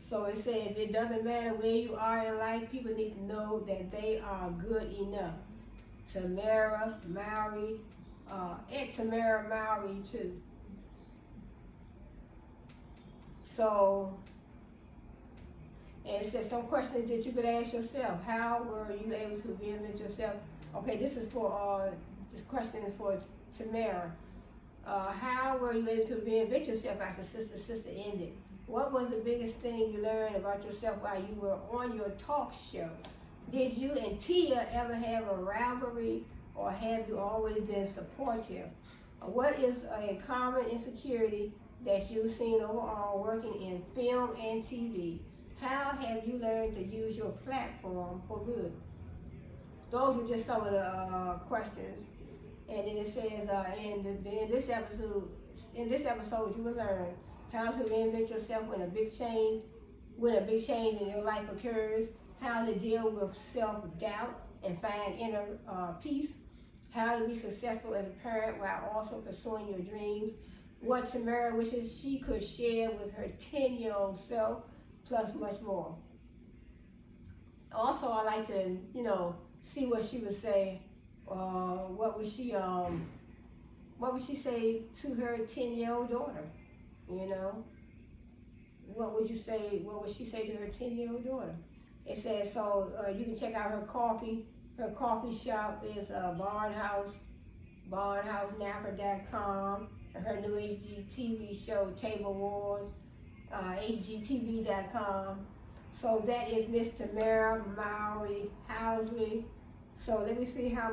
So it says, it doesn't matter where you are in life, people need to know that they are good enough. Tamara Mowry, and Tamara Mowry too. So, and it says some questions that you could ask yourself. How were you able to reinvent yourself? Okay, this question is for Tamara. How were you able to reinvent yourself after sister ended? What was the biggest thing you learned about yourself while you were on your talk show? Did you and Tia ever have a rivalry, or have you always been supportive? What is a common insecurity that you've seen overall working in film and TV? How have you learned to use your platform for good? Those were just some of the questions. And then it says, in this episode, you will learn how to reinvent yourself when a big change in your life occurs, how to deal with self-doubt and find inner peace, how to be successful as a parent while also pursuing your dreams, what Tamara wishes she could share with her 10-year-old self, plus much more. Also, I like to, see what she would say. What would she say to her 10-year-old daughter? What would she say to her 10-year-old daughter? It says, so you can check out her coffee. Her coffee shop is barnhousenapper.com. Her new HGTV show, Table Wars, HGTV.com. So that is Miss Tamara Mowry Housley. So let me see how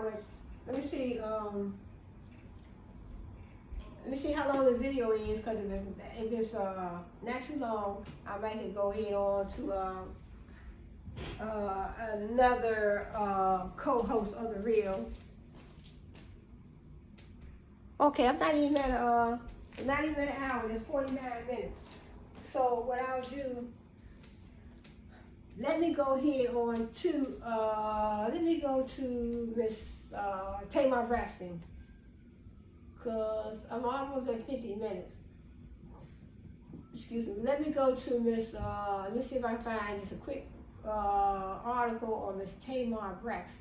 long this video is, because if it's not too long, I might go ahead on to another co-host of The Real. Okay, I'm not even at an hour, it's 49 minutes. So what I'll do, let me go here on to, let me go to Miss Tamar Braxton, because I'm almost at 50 minutes. Excuse me. Let me go to Miss, let me see if I can find just a quick article on Miss Tamar Braxton.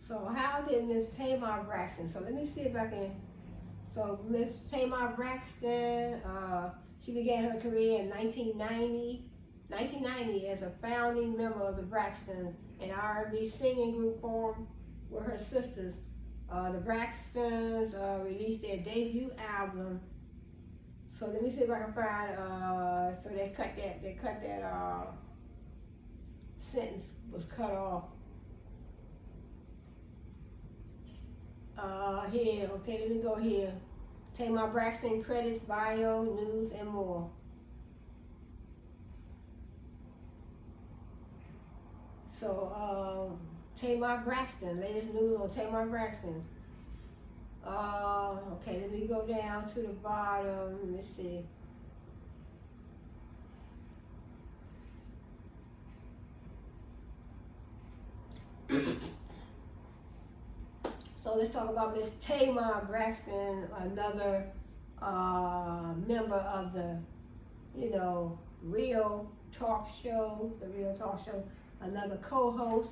So how did Miss Tamar Braxton, so let me see if I can, so Miss Tamar Braxton, she began her career in 1990 as a founding member of the Braxtons, an R&B singing group formed with her sisters. The Braxtons released their debut album. So let me see if I can find, so they cut that sentence was cut off. Here, okay, let me go here. Tamar Braxton credits, bio, news, and more. So, Tamar Braxton, latest news on Tamar Braxton. Okay, let me go down to the bottom, let me see. So let's talk about Miss Tamar Braxton, another member of the, Real Talk Show, another co-host.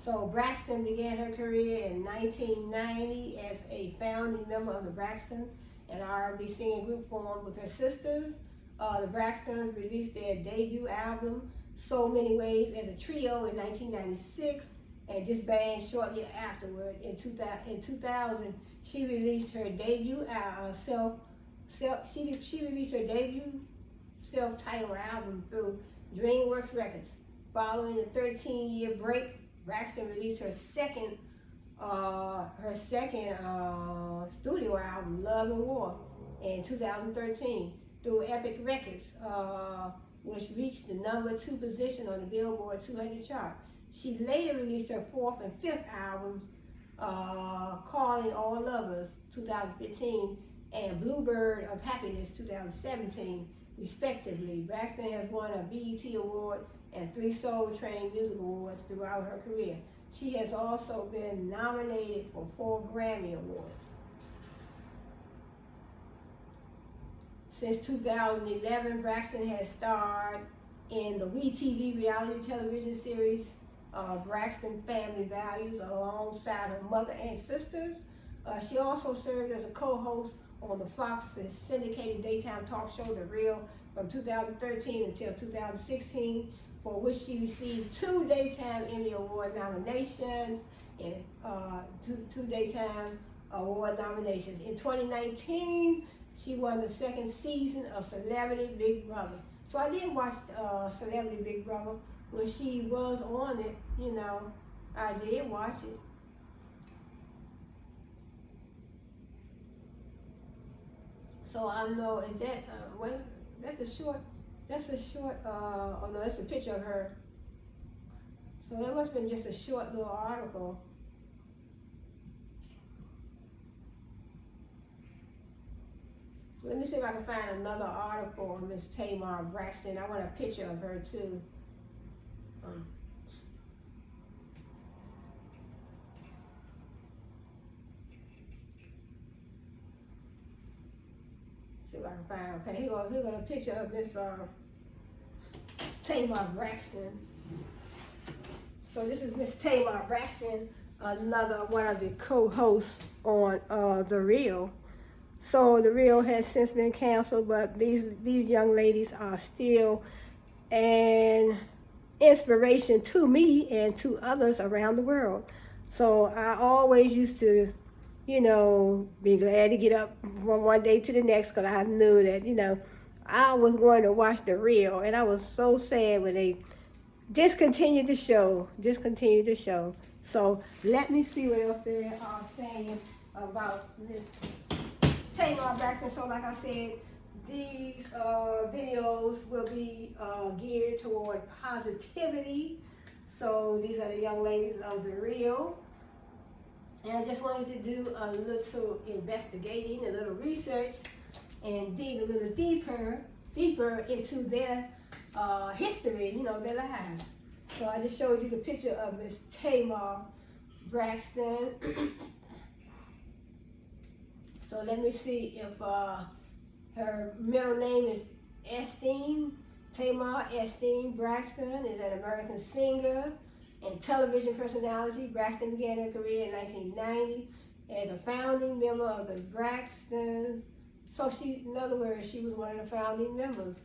So Braxton began her career in 1990 as a founding member of the Braxtons, an R&B singing group formed with her sisters. The Braxtons released their debut album, So Many Ways, as a trio in 1996. And disbanded shortly afterward. In 2000, she released her debut self-titled album through DreamWorks Records. Following a 13-year break, Braxton released her second studio album, Love and War, in 2013 through Epic Records, which reached the #2 position on the Billboard 200 chart. She later released her fourth and fifth albums, Calling All Lovers, 2015, and Bluebird of Happiness, 2017, respectively. Braxton has won a BET Award and 3 Soul Train Music Awards throughout her career. She has also been nominated for 4 Grammy Awards. Since 2011, Braxton has starred in the WeTV reality television series Braxton Family Values alongside her mother and sisters. She also served as a co-host on the Fox's syndicated daytime talk show, The Real, from 2013 until 2016, for which she received 2 Daytime Emmy Award nominations and 2 Daytime Award nominations. In 2019, she won the 2nd season of Celebrity Big Brother. So I did watch Celebrity Big Brother. When she was on it, I did watch it. So I know, is that, that's a short, oh no, that's a picture of her. So that must have been just a short little article. So let me see if I can find another article on Miss Tamar Braxton. I want a picture of her too. See if I can find. Okay, here goes a picture of Miss Tamar Braxton. So this is Miss Tamar Braxton, another one of the co-hosts on The Real. So The Real has since been canceled, but these young ladies are still an inspiration to me and to others around the world. So I always used to, be glad to get up from one day to the next, because I knew that, I was going to watch The Real, and I was so sad when they discontinued the show. So let me see what else they are saying about Miss Tamar Braxton. So like I said, these videos will be geared toward positivity. So these are the young ladies of the Rio. And I just wanted to do a little investigating, a little research, and dig a little deeper into their history, you know, their lives. So I just showed you the picture of Miss Tamar Braxton. So let me see if her middle name is Esteem. Tamar Esteem Braxton is an American singer and television personality. Braxton began her career in 1990 as a founding member of the Braxton. So she, in other words, she was one of the founding members.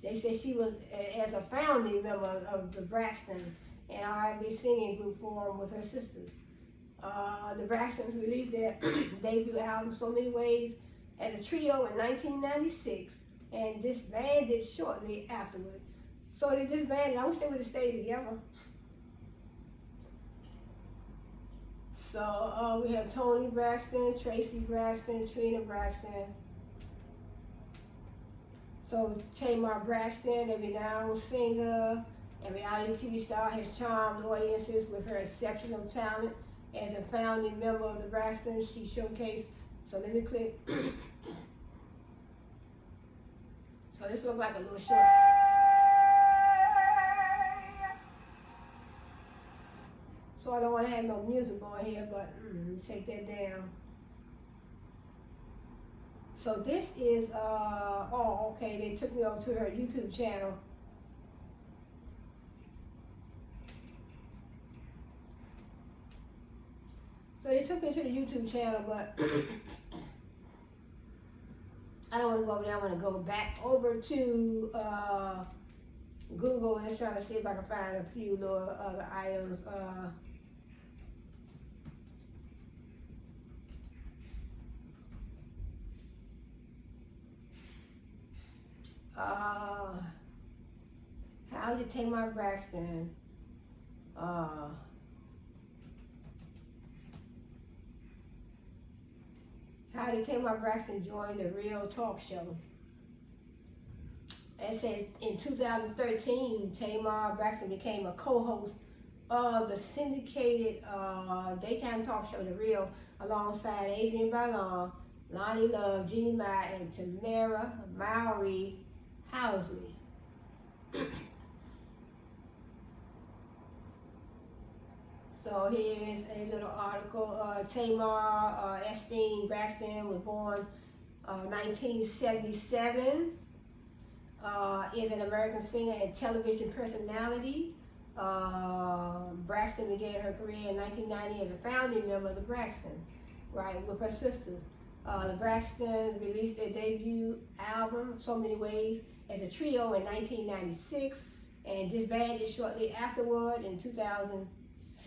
They said she was as a founding member of the Braxtons, an R&B singing group formed with her sisters. The Braxtons released their debut album So Many Ways as a trio in 1996 and disbanded shortly afterward. So they disbanded. I wish they would have stayed together. So we have Toni Braxton, Tracy Braxton, Trina Braxton. So Tamar Braxton, a renowned singer and reality TV star, has charmed audiences with her exceptional talent. As a founding member of the Braxtons, she showcased. So let me click. So this looks like a little short. So I don't want to have no music on here, but take that down. So this is, oh, okay, they took me over to her YouTube channel. So they took me to the YouTube channel, but I don't want to go over there. I want to go back over to Google and try to see if I can find a few little other items. How did Tamar Braxton how did Tamar Braxton join the Real Talk Show? It says in 2013, Tamar Braxton became a co-host of the syndicated daytime talk show The Real alongside Adrienne Bailon, Lonnie Love, Jeannie Mai, and Tamara Mowry Housley. So here's a little article. Tamar Esteem Braxton was born 1977. Is an American singer and television personality. Braxton began her career in 1990 as a founding member of the Braxtons, right, with her sisters. The Braxtons released their debut album, So Many Ways, as a trio in 1996 and disbanded shortly afterward in 2000.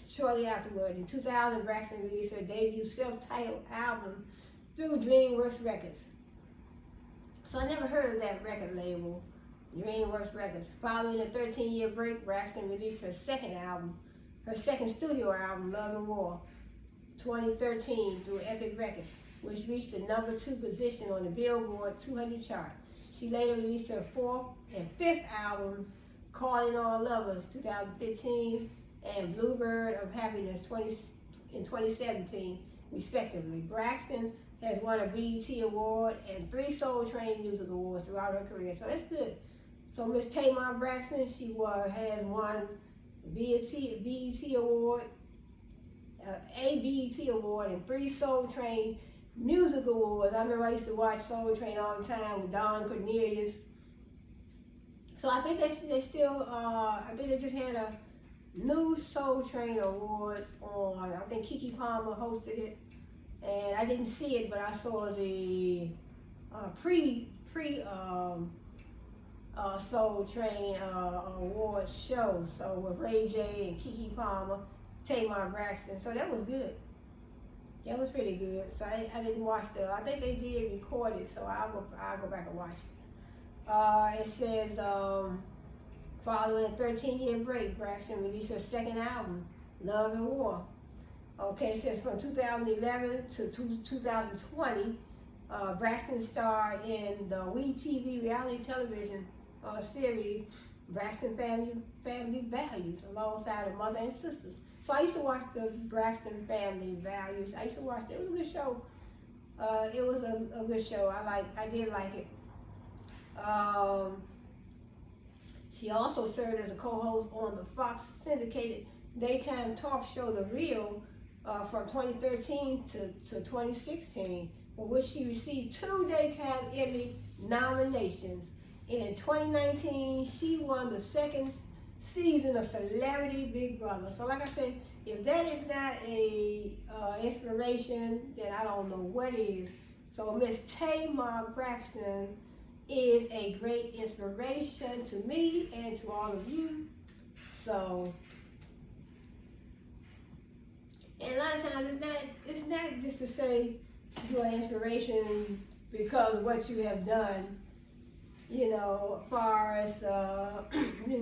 In 2000, Braxton released her debut self-titled album through DreamWorks Records. So I never heard of that record label, DreamWorks Records. Following a 13-year break, Braxton released her second studio album, Love and War, 2013 through Epic Records, which reached the #2 position on the Billboard 200 chart. She later released her fourth and fifth albums, Calling All Lovers, 2015, and Bluebird of Happiness in 2017, respectively. Braxton has won a BET Award and 3 Soul Train Music Awards throughout her career, so that's good. So Miss Tamar Braxton, she has won BET Award, a BET Award, and 3 Soul Train Music Awards. I remember I used to watch Soul Train all the time with Don Cornelius. So I think they still, I think they just had a new Soul Train Awards on, I think Keke Palmer hosted it, and I didn't see it, but I saw the pre Soul Train Awards show, so with Ray J and Keke Palmer, Tamar Braxton, so that was good. That was pretty good. So I didn't watch I think they did record it, so I'll go back and watch it. It says, following a 13-year break, Braxton released her second album, Love and War. Okay, it says from 2011 to 2020, Braxton starred in the WeTV reality television series Braxton Family Values alongside her mother and sisters. So I used to watch the Braxton Family Values. I used to watch it. It was a good show. It was a good show. I did like it. She also served as a co-host on the Fox syndicated daytime talk show The Real from 2013 to 2016, for which she received 2 Daytime Emmy nominations. In 2019, she won the 2nd season of Celebrity Big Brother. So like I said, if that is not a inspiration, then I don't know what is. So Miss Tamara Braxton is a great inspiration to me and to all of you. So, and a lot of times it's not just to say you're an inspiration because of what you have done, you know, as far as, you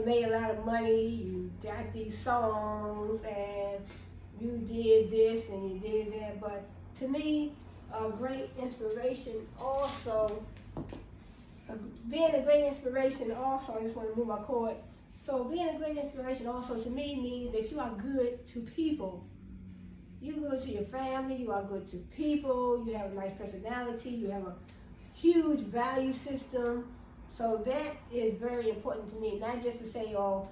made a lot of money, you got these songs, and you did this and you did that. But to me, a great inspiration also, being a great inspiration also, I just want to move my cord. So being a great inspiration also to me means that you are good to people. You're good to your family, you are good to people, you have a nice personality, you have a huge value system. So that is very important to me, not just to say, oh,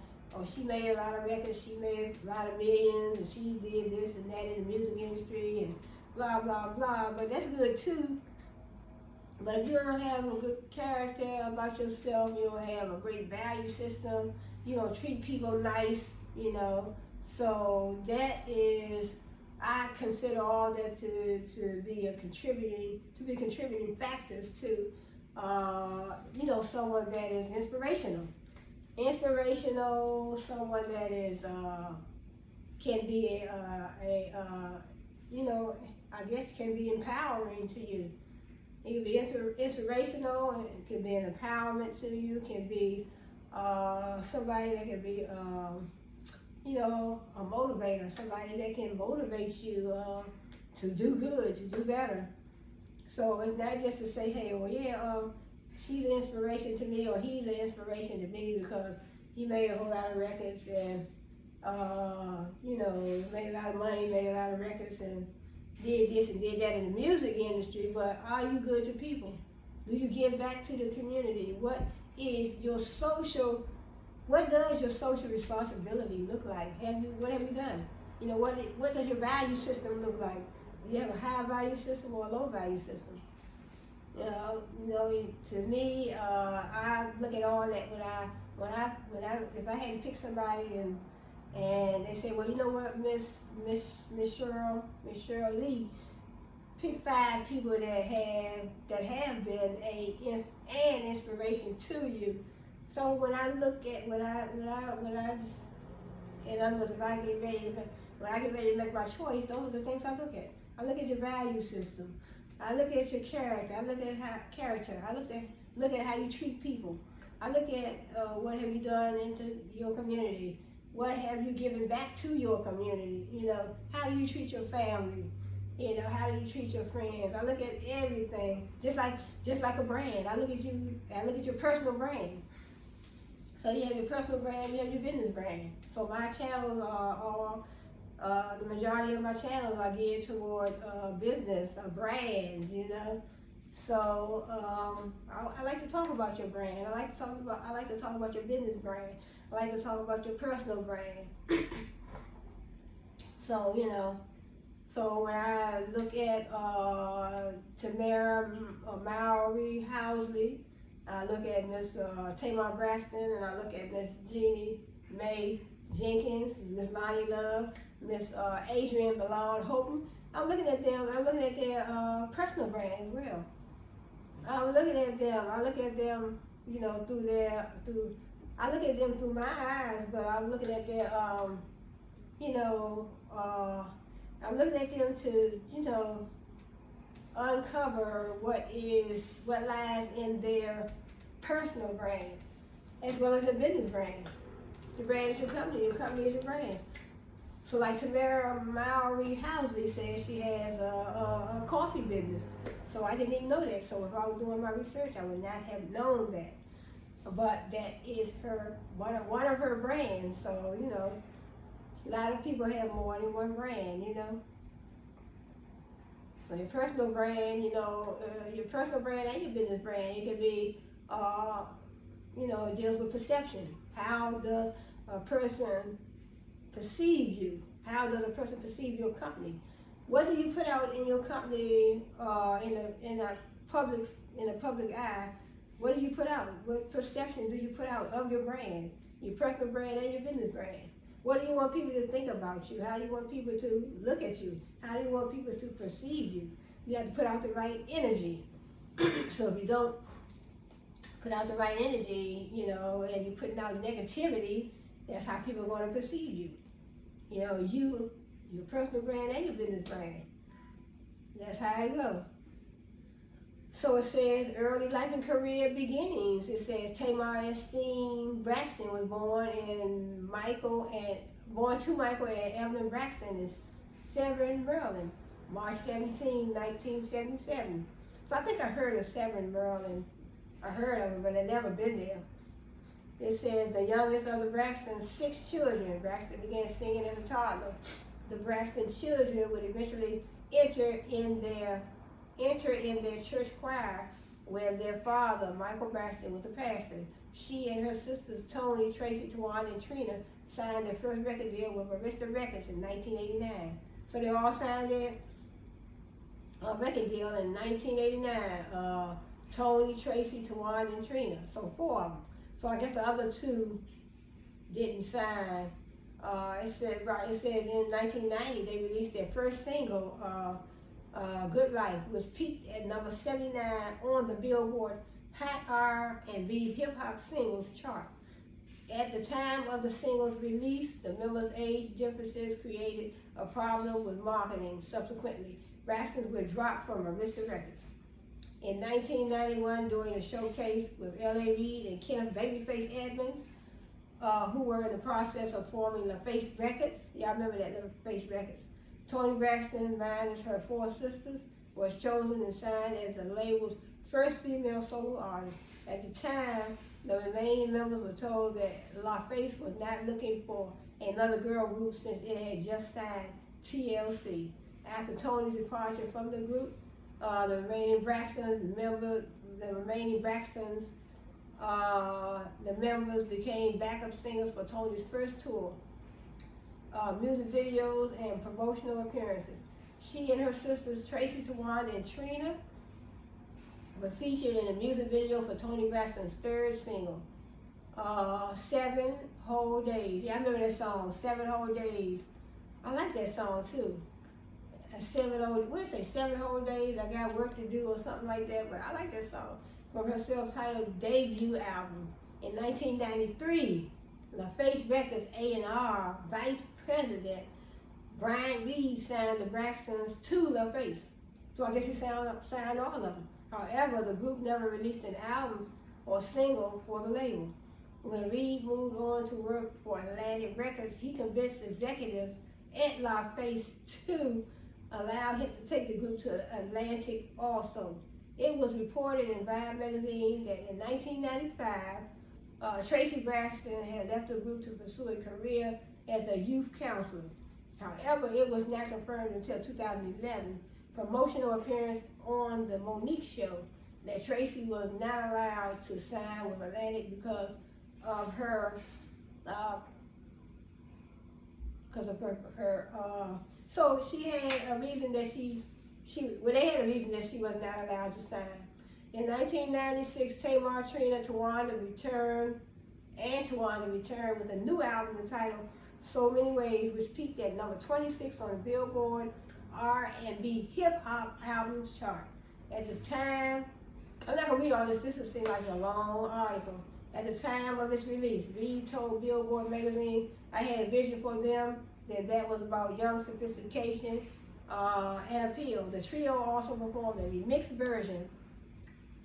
she made a lot of records, she made a lot of millions, and she did this and that in the music industry, and blah, blah, blah, but that's good too. But if you don't have a good character about yourself, you don't have a great value system, you don't treat people nice, so that is, I consider all that to be contributing factors to, someone that is inspirational, someone that is, can be I guess can be empowering to you. It can be inspirational, and it can be an empowerment to you, it can be somebody that can be, a motivator, somebody that can motivate you to do good, to do better. So it's not just to say, hey, well, yeah, she's an inspiration to me, or he's an inspiration to me because he made a whole lot of records and, made a lot of money, made a lot of records, and did this and did that in the music industry, but are you good to people? Do you give back to the community? What does your social responsibility look like? What have you done? What does your value system look like? Do you have a high value system or a low value system? To me, I look at all that if I had to pick somebody and they say, well, you know what, Miss Cheryl Lee, pick 5 people that have been an inspiration to you. So when I look at when I in other words, when I get ready to make my choice, those are the things I look at. I look at your value system. I look at your character. I look at I look at how you treat people. I look at what have you done into your community. What have you given back to your community? How do you treat your family? How do you treat your friends? I look at everything, just like a brand. I look at your personal brand. So you have your personal brand, you have your business brand. So my channels are all, the majority of my channels are geared toward business, brands, So I like to talk about your brand. I like to talk about your business brand. I like to talk about your personal brand. So, so when I look at Tamara, Mowry, Housley, I look at Miss Tamar Braxton, and I look at Miss Jeannie Mae Jenkins, Miss Lonnie Love, Miss Adrienne Ballon Houghton. I'm looking at them. I'm looking at their personal brand as well. I'm looking at them. I look at them, I look at them through my eyes, but I'm looking at their, I'm looking at them to, uncover what lies in their personal brand, as well as their business brand. The brand is your company is your brand. So like Tamara Housley says she has a coffee business. So I didn't even know that. So if I was doing my research, I would not have known that. But that is her one of her brands. So, you know, a lot of people have more than one brand, you know. So your personal brand, you know, your personal brand and your business brand, it could be, you know, it deals with perception. How does a person perceive you? How does a person perceive your company? What do you put out in your company in a public eye? What do you put out? What perception do you put out of your brand, your personal brand and your business brand? What do you want people to think about you? How do you want people to look at you? How do you want people to perceive you? You have to put out the right energy. So if you don't put out the right energy, you know, and you're putting out negativity, that's how people are going to perceive you. You know, your personal brand and your business brand. That's how it goes. So it says early life and career beginnings. It says Tamara Braxton was born to Michael and Evelyn Braxton in Severn, Maryland, March 17, 1977. So I think I heard of Severn, Maryland. I heard of it, but I've never been there. It says the youngest of the Braxton's 6 children. Braxton began singing as a toddler. The Braxton children would eventually enter in their church choir, where their father, Michael Braxton, was a pastor. She and her sisters, Tony, Tracy, Tawana, and Trina, signed their first record deal with Arista Records in 1989. So they all signed their record deal in 1989. Tony, Tracy, Tawana, and Trina. So 4 of them. So I guess the other 2 didn't sign. It says in 1990 they released their first single, Good Life, which peaked at number 79 on the Billboard Hot R&B Hip Hop Singles chart. At the time of the single's release, the members' age differences created a problem with marketing. Subsequently, Braxton were dropped from Arista Records. In 1991, during a showcase with L.A. Reid and Kenneth Babyface Edmonds, who were in the process of forming LaFace Records. Y'all remember that, LaFace Records. Toni Braxton, minus her 4 sisters, was chosen and signed as the label's first female solo artist. At the time, the remaining members were told that LaFace was not looking for another girl group since it had just signed TLC. After Tony's departure from the group, the remaining members became backup singers for Tony's first tour, music videos, and promotional appearances. She and her sisters, Tracy, Tawana, and Trina, were featured in a music video for Toni Braxton's 3rd single, 7 Whole Days. Yeah, I remember that song, 7 Whole Days. I like that song too. 7 whole days, I got work to do or something like that, but I like that song. From her self-titled debut album in 1993, LaFace Records A&R Vice President Brian Reed signed the Braxtons to LaFace. So I guess he signed all of them. However, the group never released an album or single for the label. When Reed moved on to work for Atlantic Records, he convinced executives at LaFace to allow him to take the group to Atlantic also. It was reported in Vibe magazine that in 1995, Tracy Braxton had left the group to pursue a career as a youth counselor. However, it was not confirmed until 2011, promotional appearance on the Monique show, that Tracy was not allowed to sign with Atlantic because of her so she had a reason that they had a reason that she was not allowed to sign. In 1996, Tamara, Trina, Tawana returned with a new album entitled So Many Ways, which peaked at number 26 on the Billboard R&B Hip Hop Albums chart. At the time, I'm not going to read all this, this will seem like a long article. At the time of its release, Reed told Billboard magazine, I had a vision for them, that was about young sophistication and appeal. The trio also performed a remixed version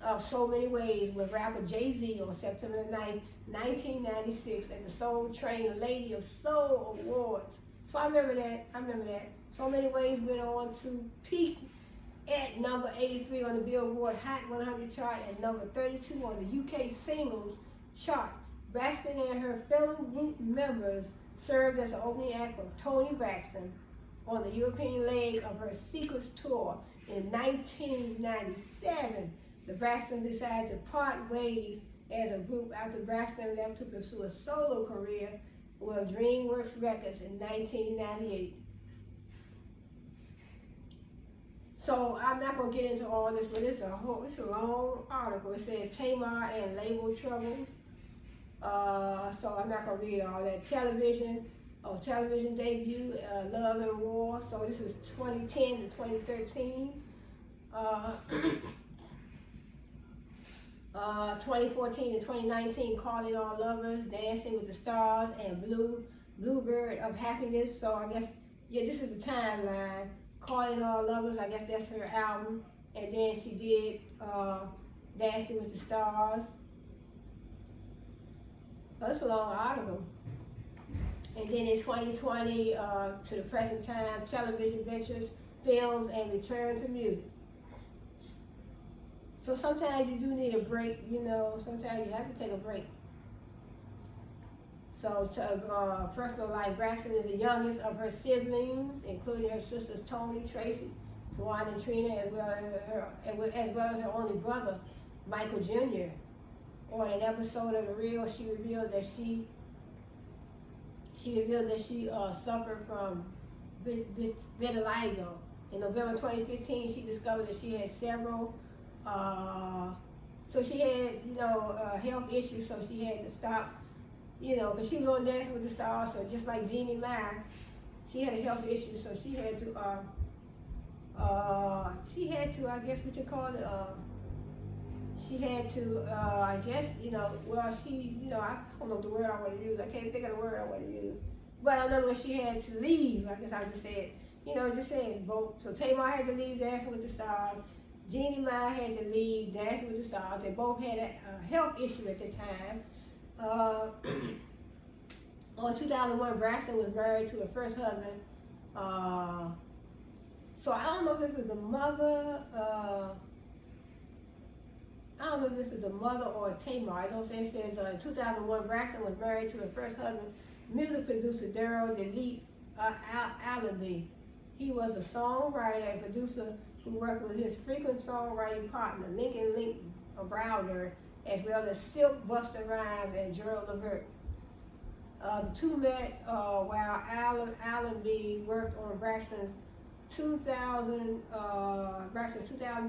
of So Many Ways with rapper Jay-Z on September 9, 1996 at the Soul Train Lady of Soul Awards So I remember that. So Many Ways went on to peak at number 83 on the Billboard Hot 100 chart and number 32 on the UK singles chart. Braxton and her fellow group members served as the opening act for Toni Braxton on the European leg of her Secrets tour. In 1997, the Braxtons decided to part ways as a group after Braxton left to pursue a solo career with DreamWorks Records in 1998. So I'm not gonna get into all this, but it's a long article. It says Tamara and label trouble. So I'm not gonna read all that. Television debut, Love and War. So this is 2010 to 2013. 2014 to 2019, Calling All Lovers, Dancing with the Stars, and Bluebird of Happiness. So I guess, yeah, this is the timeline. Calling All Lovers, I guess that's her album. And then she did Dancing with the Stars. That's a long article. And then in 2020 to the present time, television ventures, films, and return to music. So sometimes you do need a break, sometimes you have to take a break. So personal life, Braxton is the youngest of her siblings, including her sisters Toni, Tracy, Tawana, and Trina, as well as her only brother, Michael Jr. On an episode of The Real, she revealed that she suffered from vitiligo. In November 2015, she discovered that she had several. So she had, health issues, so she had to stop, because she was on Dancing with the Stars, so just like Jeannie Mai, she had a health issue, so she had to, I guess what you call it, she had to, I don't know the word I want to use, I can't think of the word I want to use, but in other words, she had to leave, I guess I just said, just saying both. So Tamar had to leave Dancing with the Stars, Jeannie Mai had to leave Dancing with the Stars. They both had a health issue at the time. In 2001, Braxton was married to her first husband. So I don't know if this is the mother. I don't know if this is the mother or Tamar. I don't say it says in 2001, Braxton was married to her first husband, music producer Daryl DeLeet Allenby. He was a songwriter and producer who worked with his frequent songwriting partner, Lincoln Link Browder, as well as Silk, Busta Rhymes, and Gerald Levert. The two met while Allenby worked on Braxton's 2000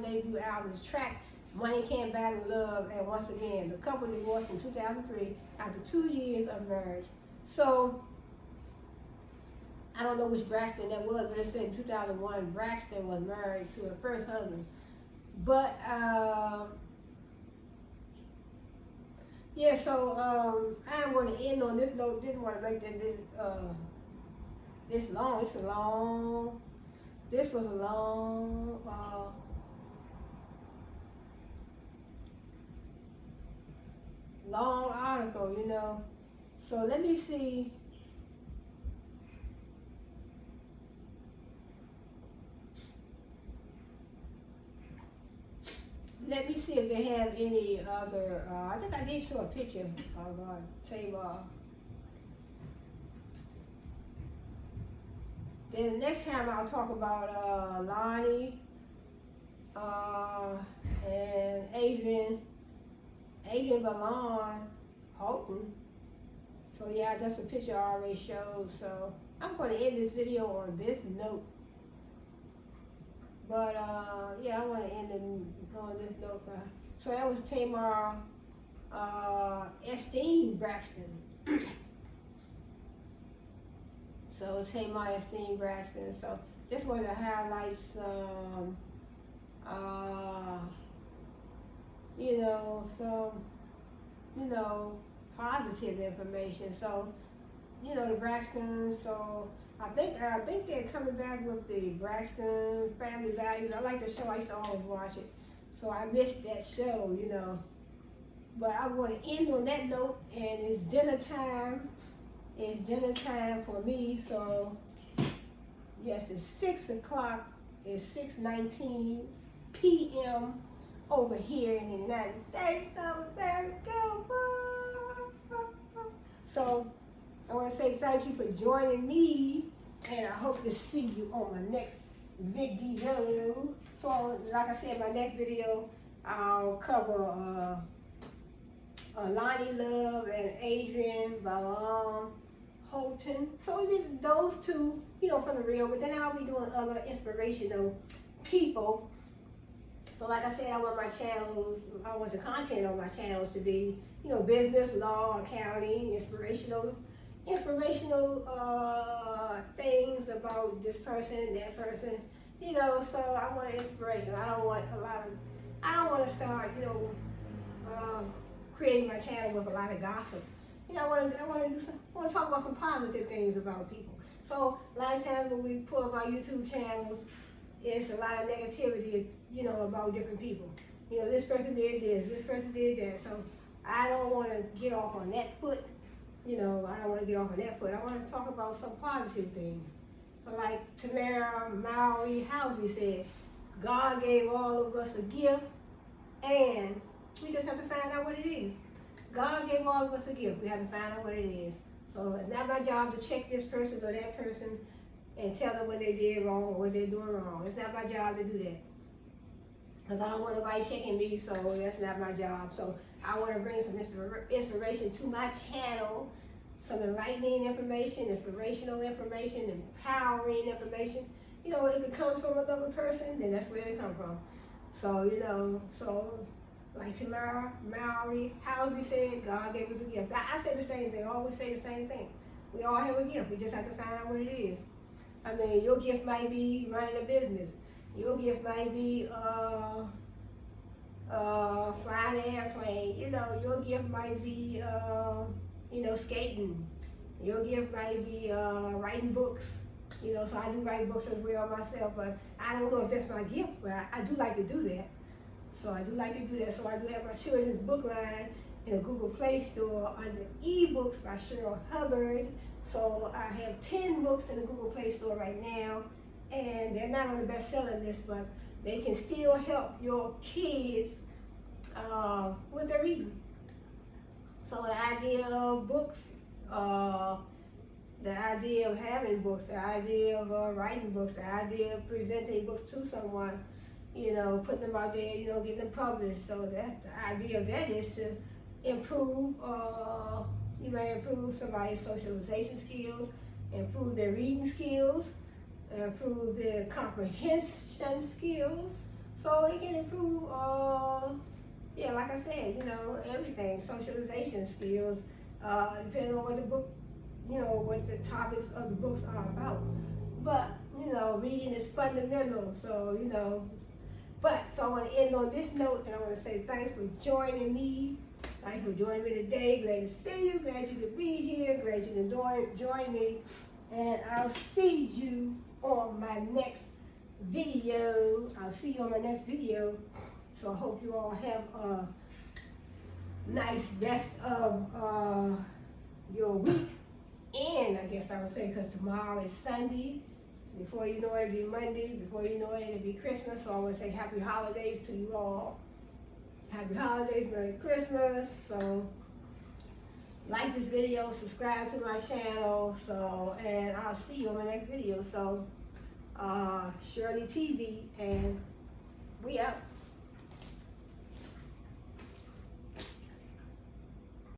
debut album's track, Money Can't Buy Me Love, and Once Again. The couple divorced in 2003 after 2 years of marriage. So, I don't know which Braxton that was, but it said in 2001, Braxton was married to her first husband. But, so I want to end on this note. Didn't want to make this long. This was a long article, So let me see. Let me see if they have any other, I think I did show a picture of Tamar. Then the next time I'll talk about Lonnie and Adrian Ballon Houghton. So yeah, that's a picture I already showed. So I'm going to end this video on this note. But I want to end it on this note. So that was Tamar Esteem Braxton. So Tamar Esteem Braxton. So just wanted to highlight some, positive information. So, the Braxtons. So I think they're coming back with the Braxton Family Values. I like the show. I used to always watch it. So I missed that show, But I want to end on that note, and it's dinner time. It's dinner time for me. So Yes, it's 6 o'clock. It's 6:19 p.m. over here in the United States of America. So I want to say thank you for joining me, and I hope to see you on my next video. So like I said, my next video, I'll cover Lonnie Love and Adrian Holton. So those two, from the real, but then I'll be doing other inspirational people. So like I said, I want the content on my channels to be, business, law, accounting, inspirational things about this person, that person, so I want inspiration. I don't want to start, creating my channel with a lot of gossip. I want to talk about some positive things about people. So a lot of times when we pull up our YouTube channels, it's a lot of negativity, about different people. This person did this person did that. So I don't want to get off on that foot. I don't want to get off on that foot. I want to talk about some positive things. So like Tamara Housley said, God gave all of us a gift, and we just have to find out what it is. God gave all of us a gift. We have to find out what it is. So it's not my job to check this person or that person and tell them what they did wrong or what they're doing wrong. It's not my job to do that. Because I don't want nobody checking me, so that's not my job. So I want to bring some inspiration to my channel, some enlightening information, inspirational information, empowering information. If it comes from another person, then that's where it comes from. So, like Tamara Housley said, God gave us a gift. I say the same thing. I always say the same thing. We all have a gift. We just have to find out what it is. I mean, your gift might be running a business. Your gift might be flying an airplane. Your gift might be skating. Your gift might be writing books. So I do write books as well myself, but I don't know if that's my gift, but I do like to do that. So I do like to do that. So I do have my children's book line in a Google Play Store under eBooks by Cheryl Hubbard. So I have 10 books in the Google Play Store right now, and they're not on the best-selling list, but they can still help your kids with their reading. So the idea of books, the idea of having books, the idea of writing books, the idea of presenting books to someone, putting them out there, getting them published. So that the idea of that is to improve, you may improve somebody's socialization skills, improve their reading skills, improve their comprehension skills. So it can improve, like I said, everything, socialization skills, depending on what the book, what the topics of the books are about. But, reading is fundamental, so, so I want to end on this note, and I want to say thanks for joining me. Thanks for joining me today. Glad to see you. Glad you could be here. Glad you can join me. And I'll see you on my next video. So I hope you all have a nice rest of your week. And I guess I would say, because tomorrow is Sunday. Before you know it, it'll be Monday. Before you know it, it'll be Christmas. So I want to say happy holidays to you all. Happy holidays, Merry Christmas. So like this video, subscribe to my channel. So, and I'll see you on my next video. So Shirley TV, and we out.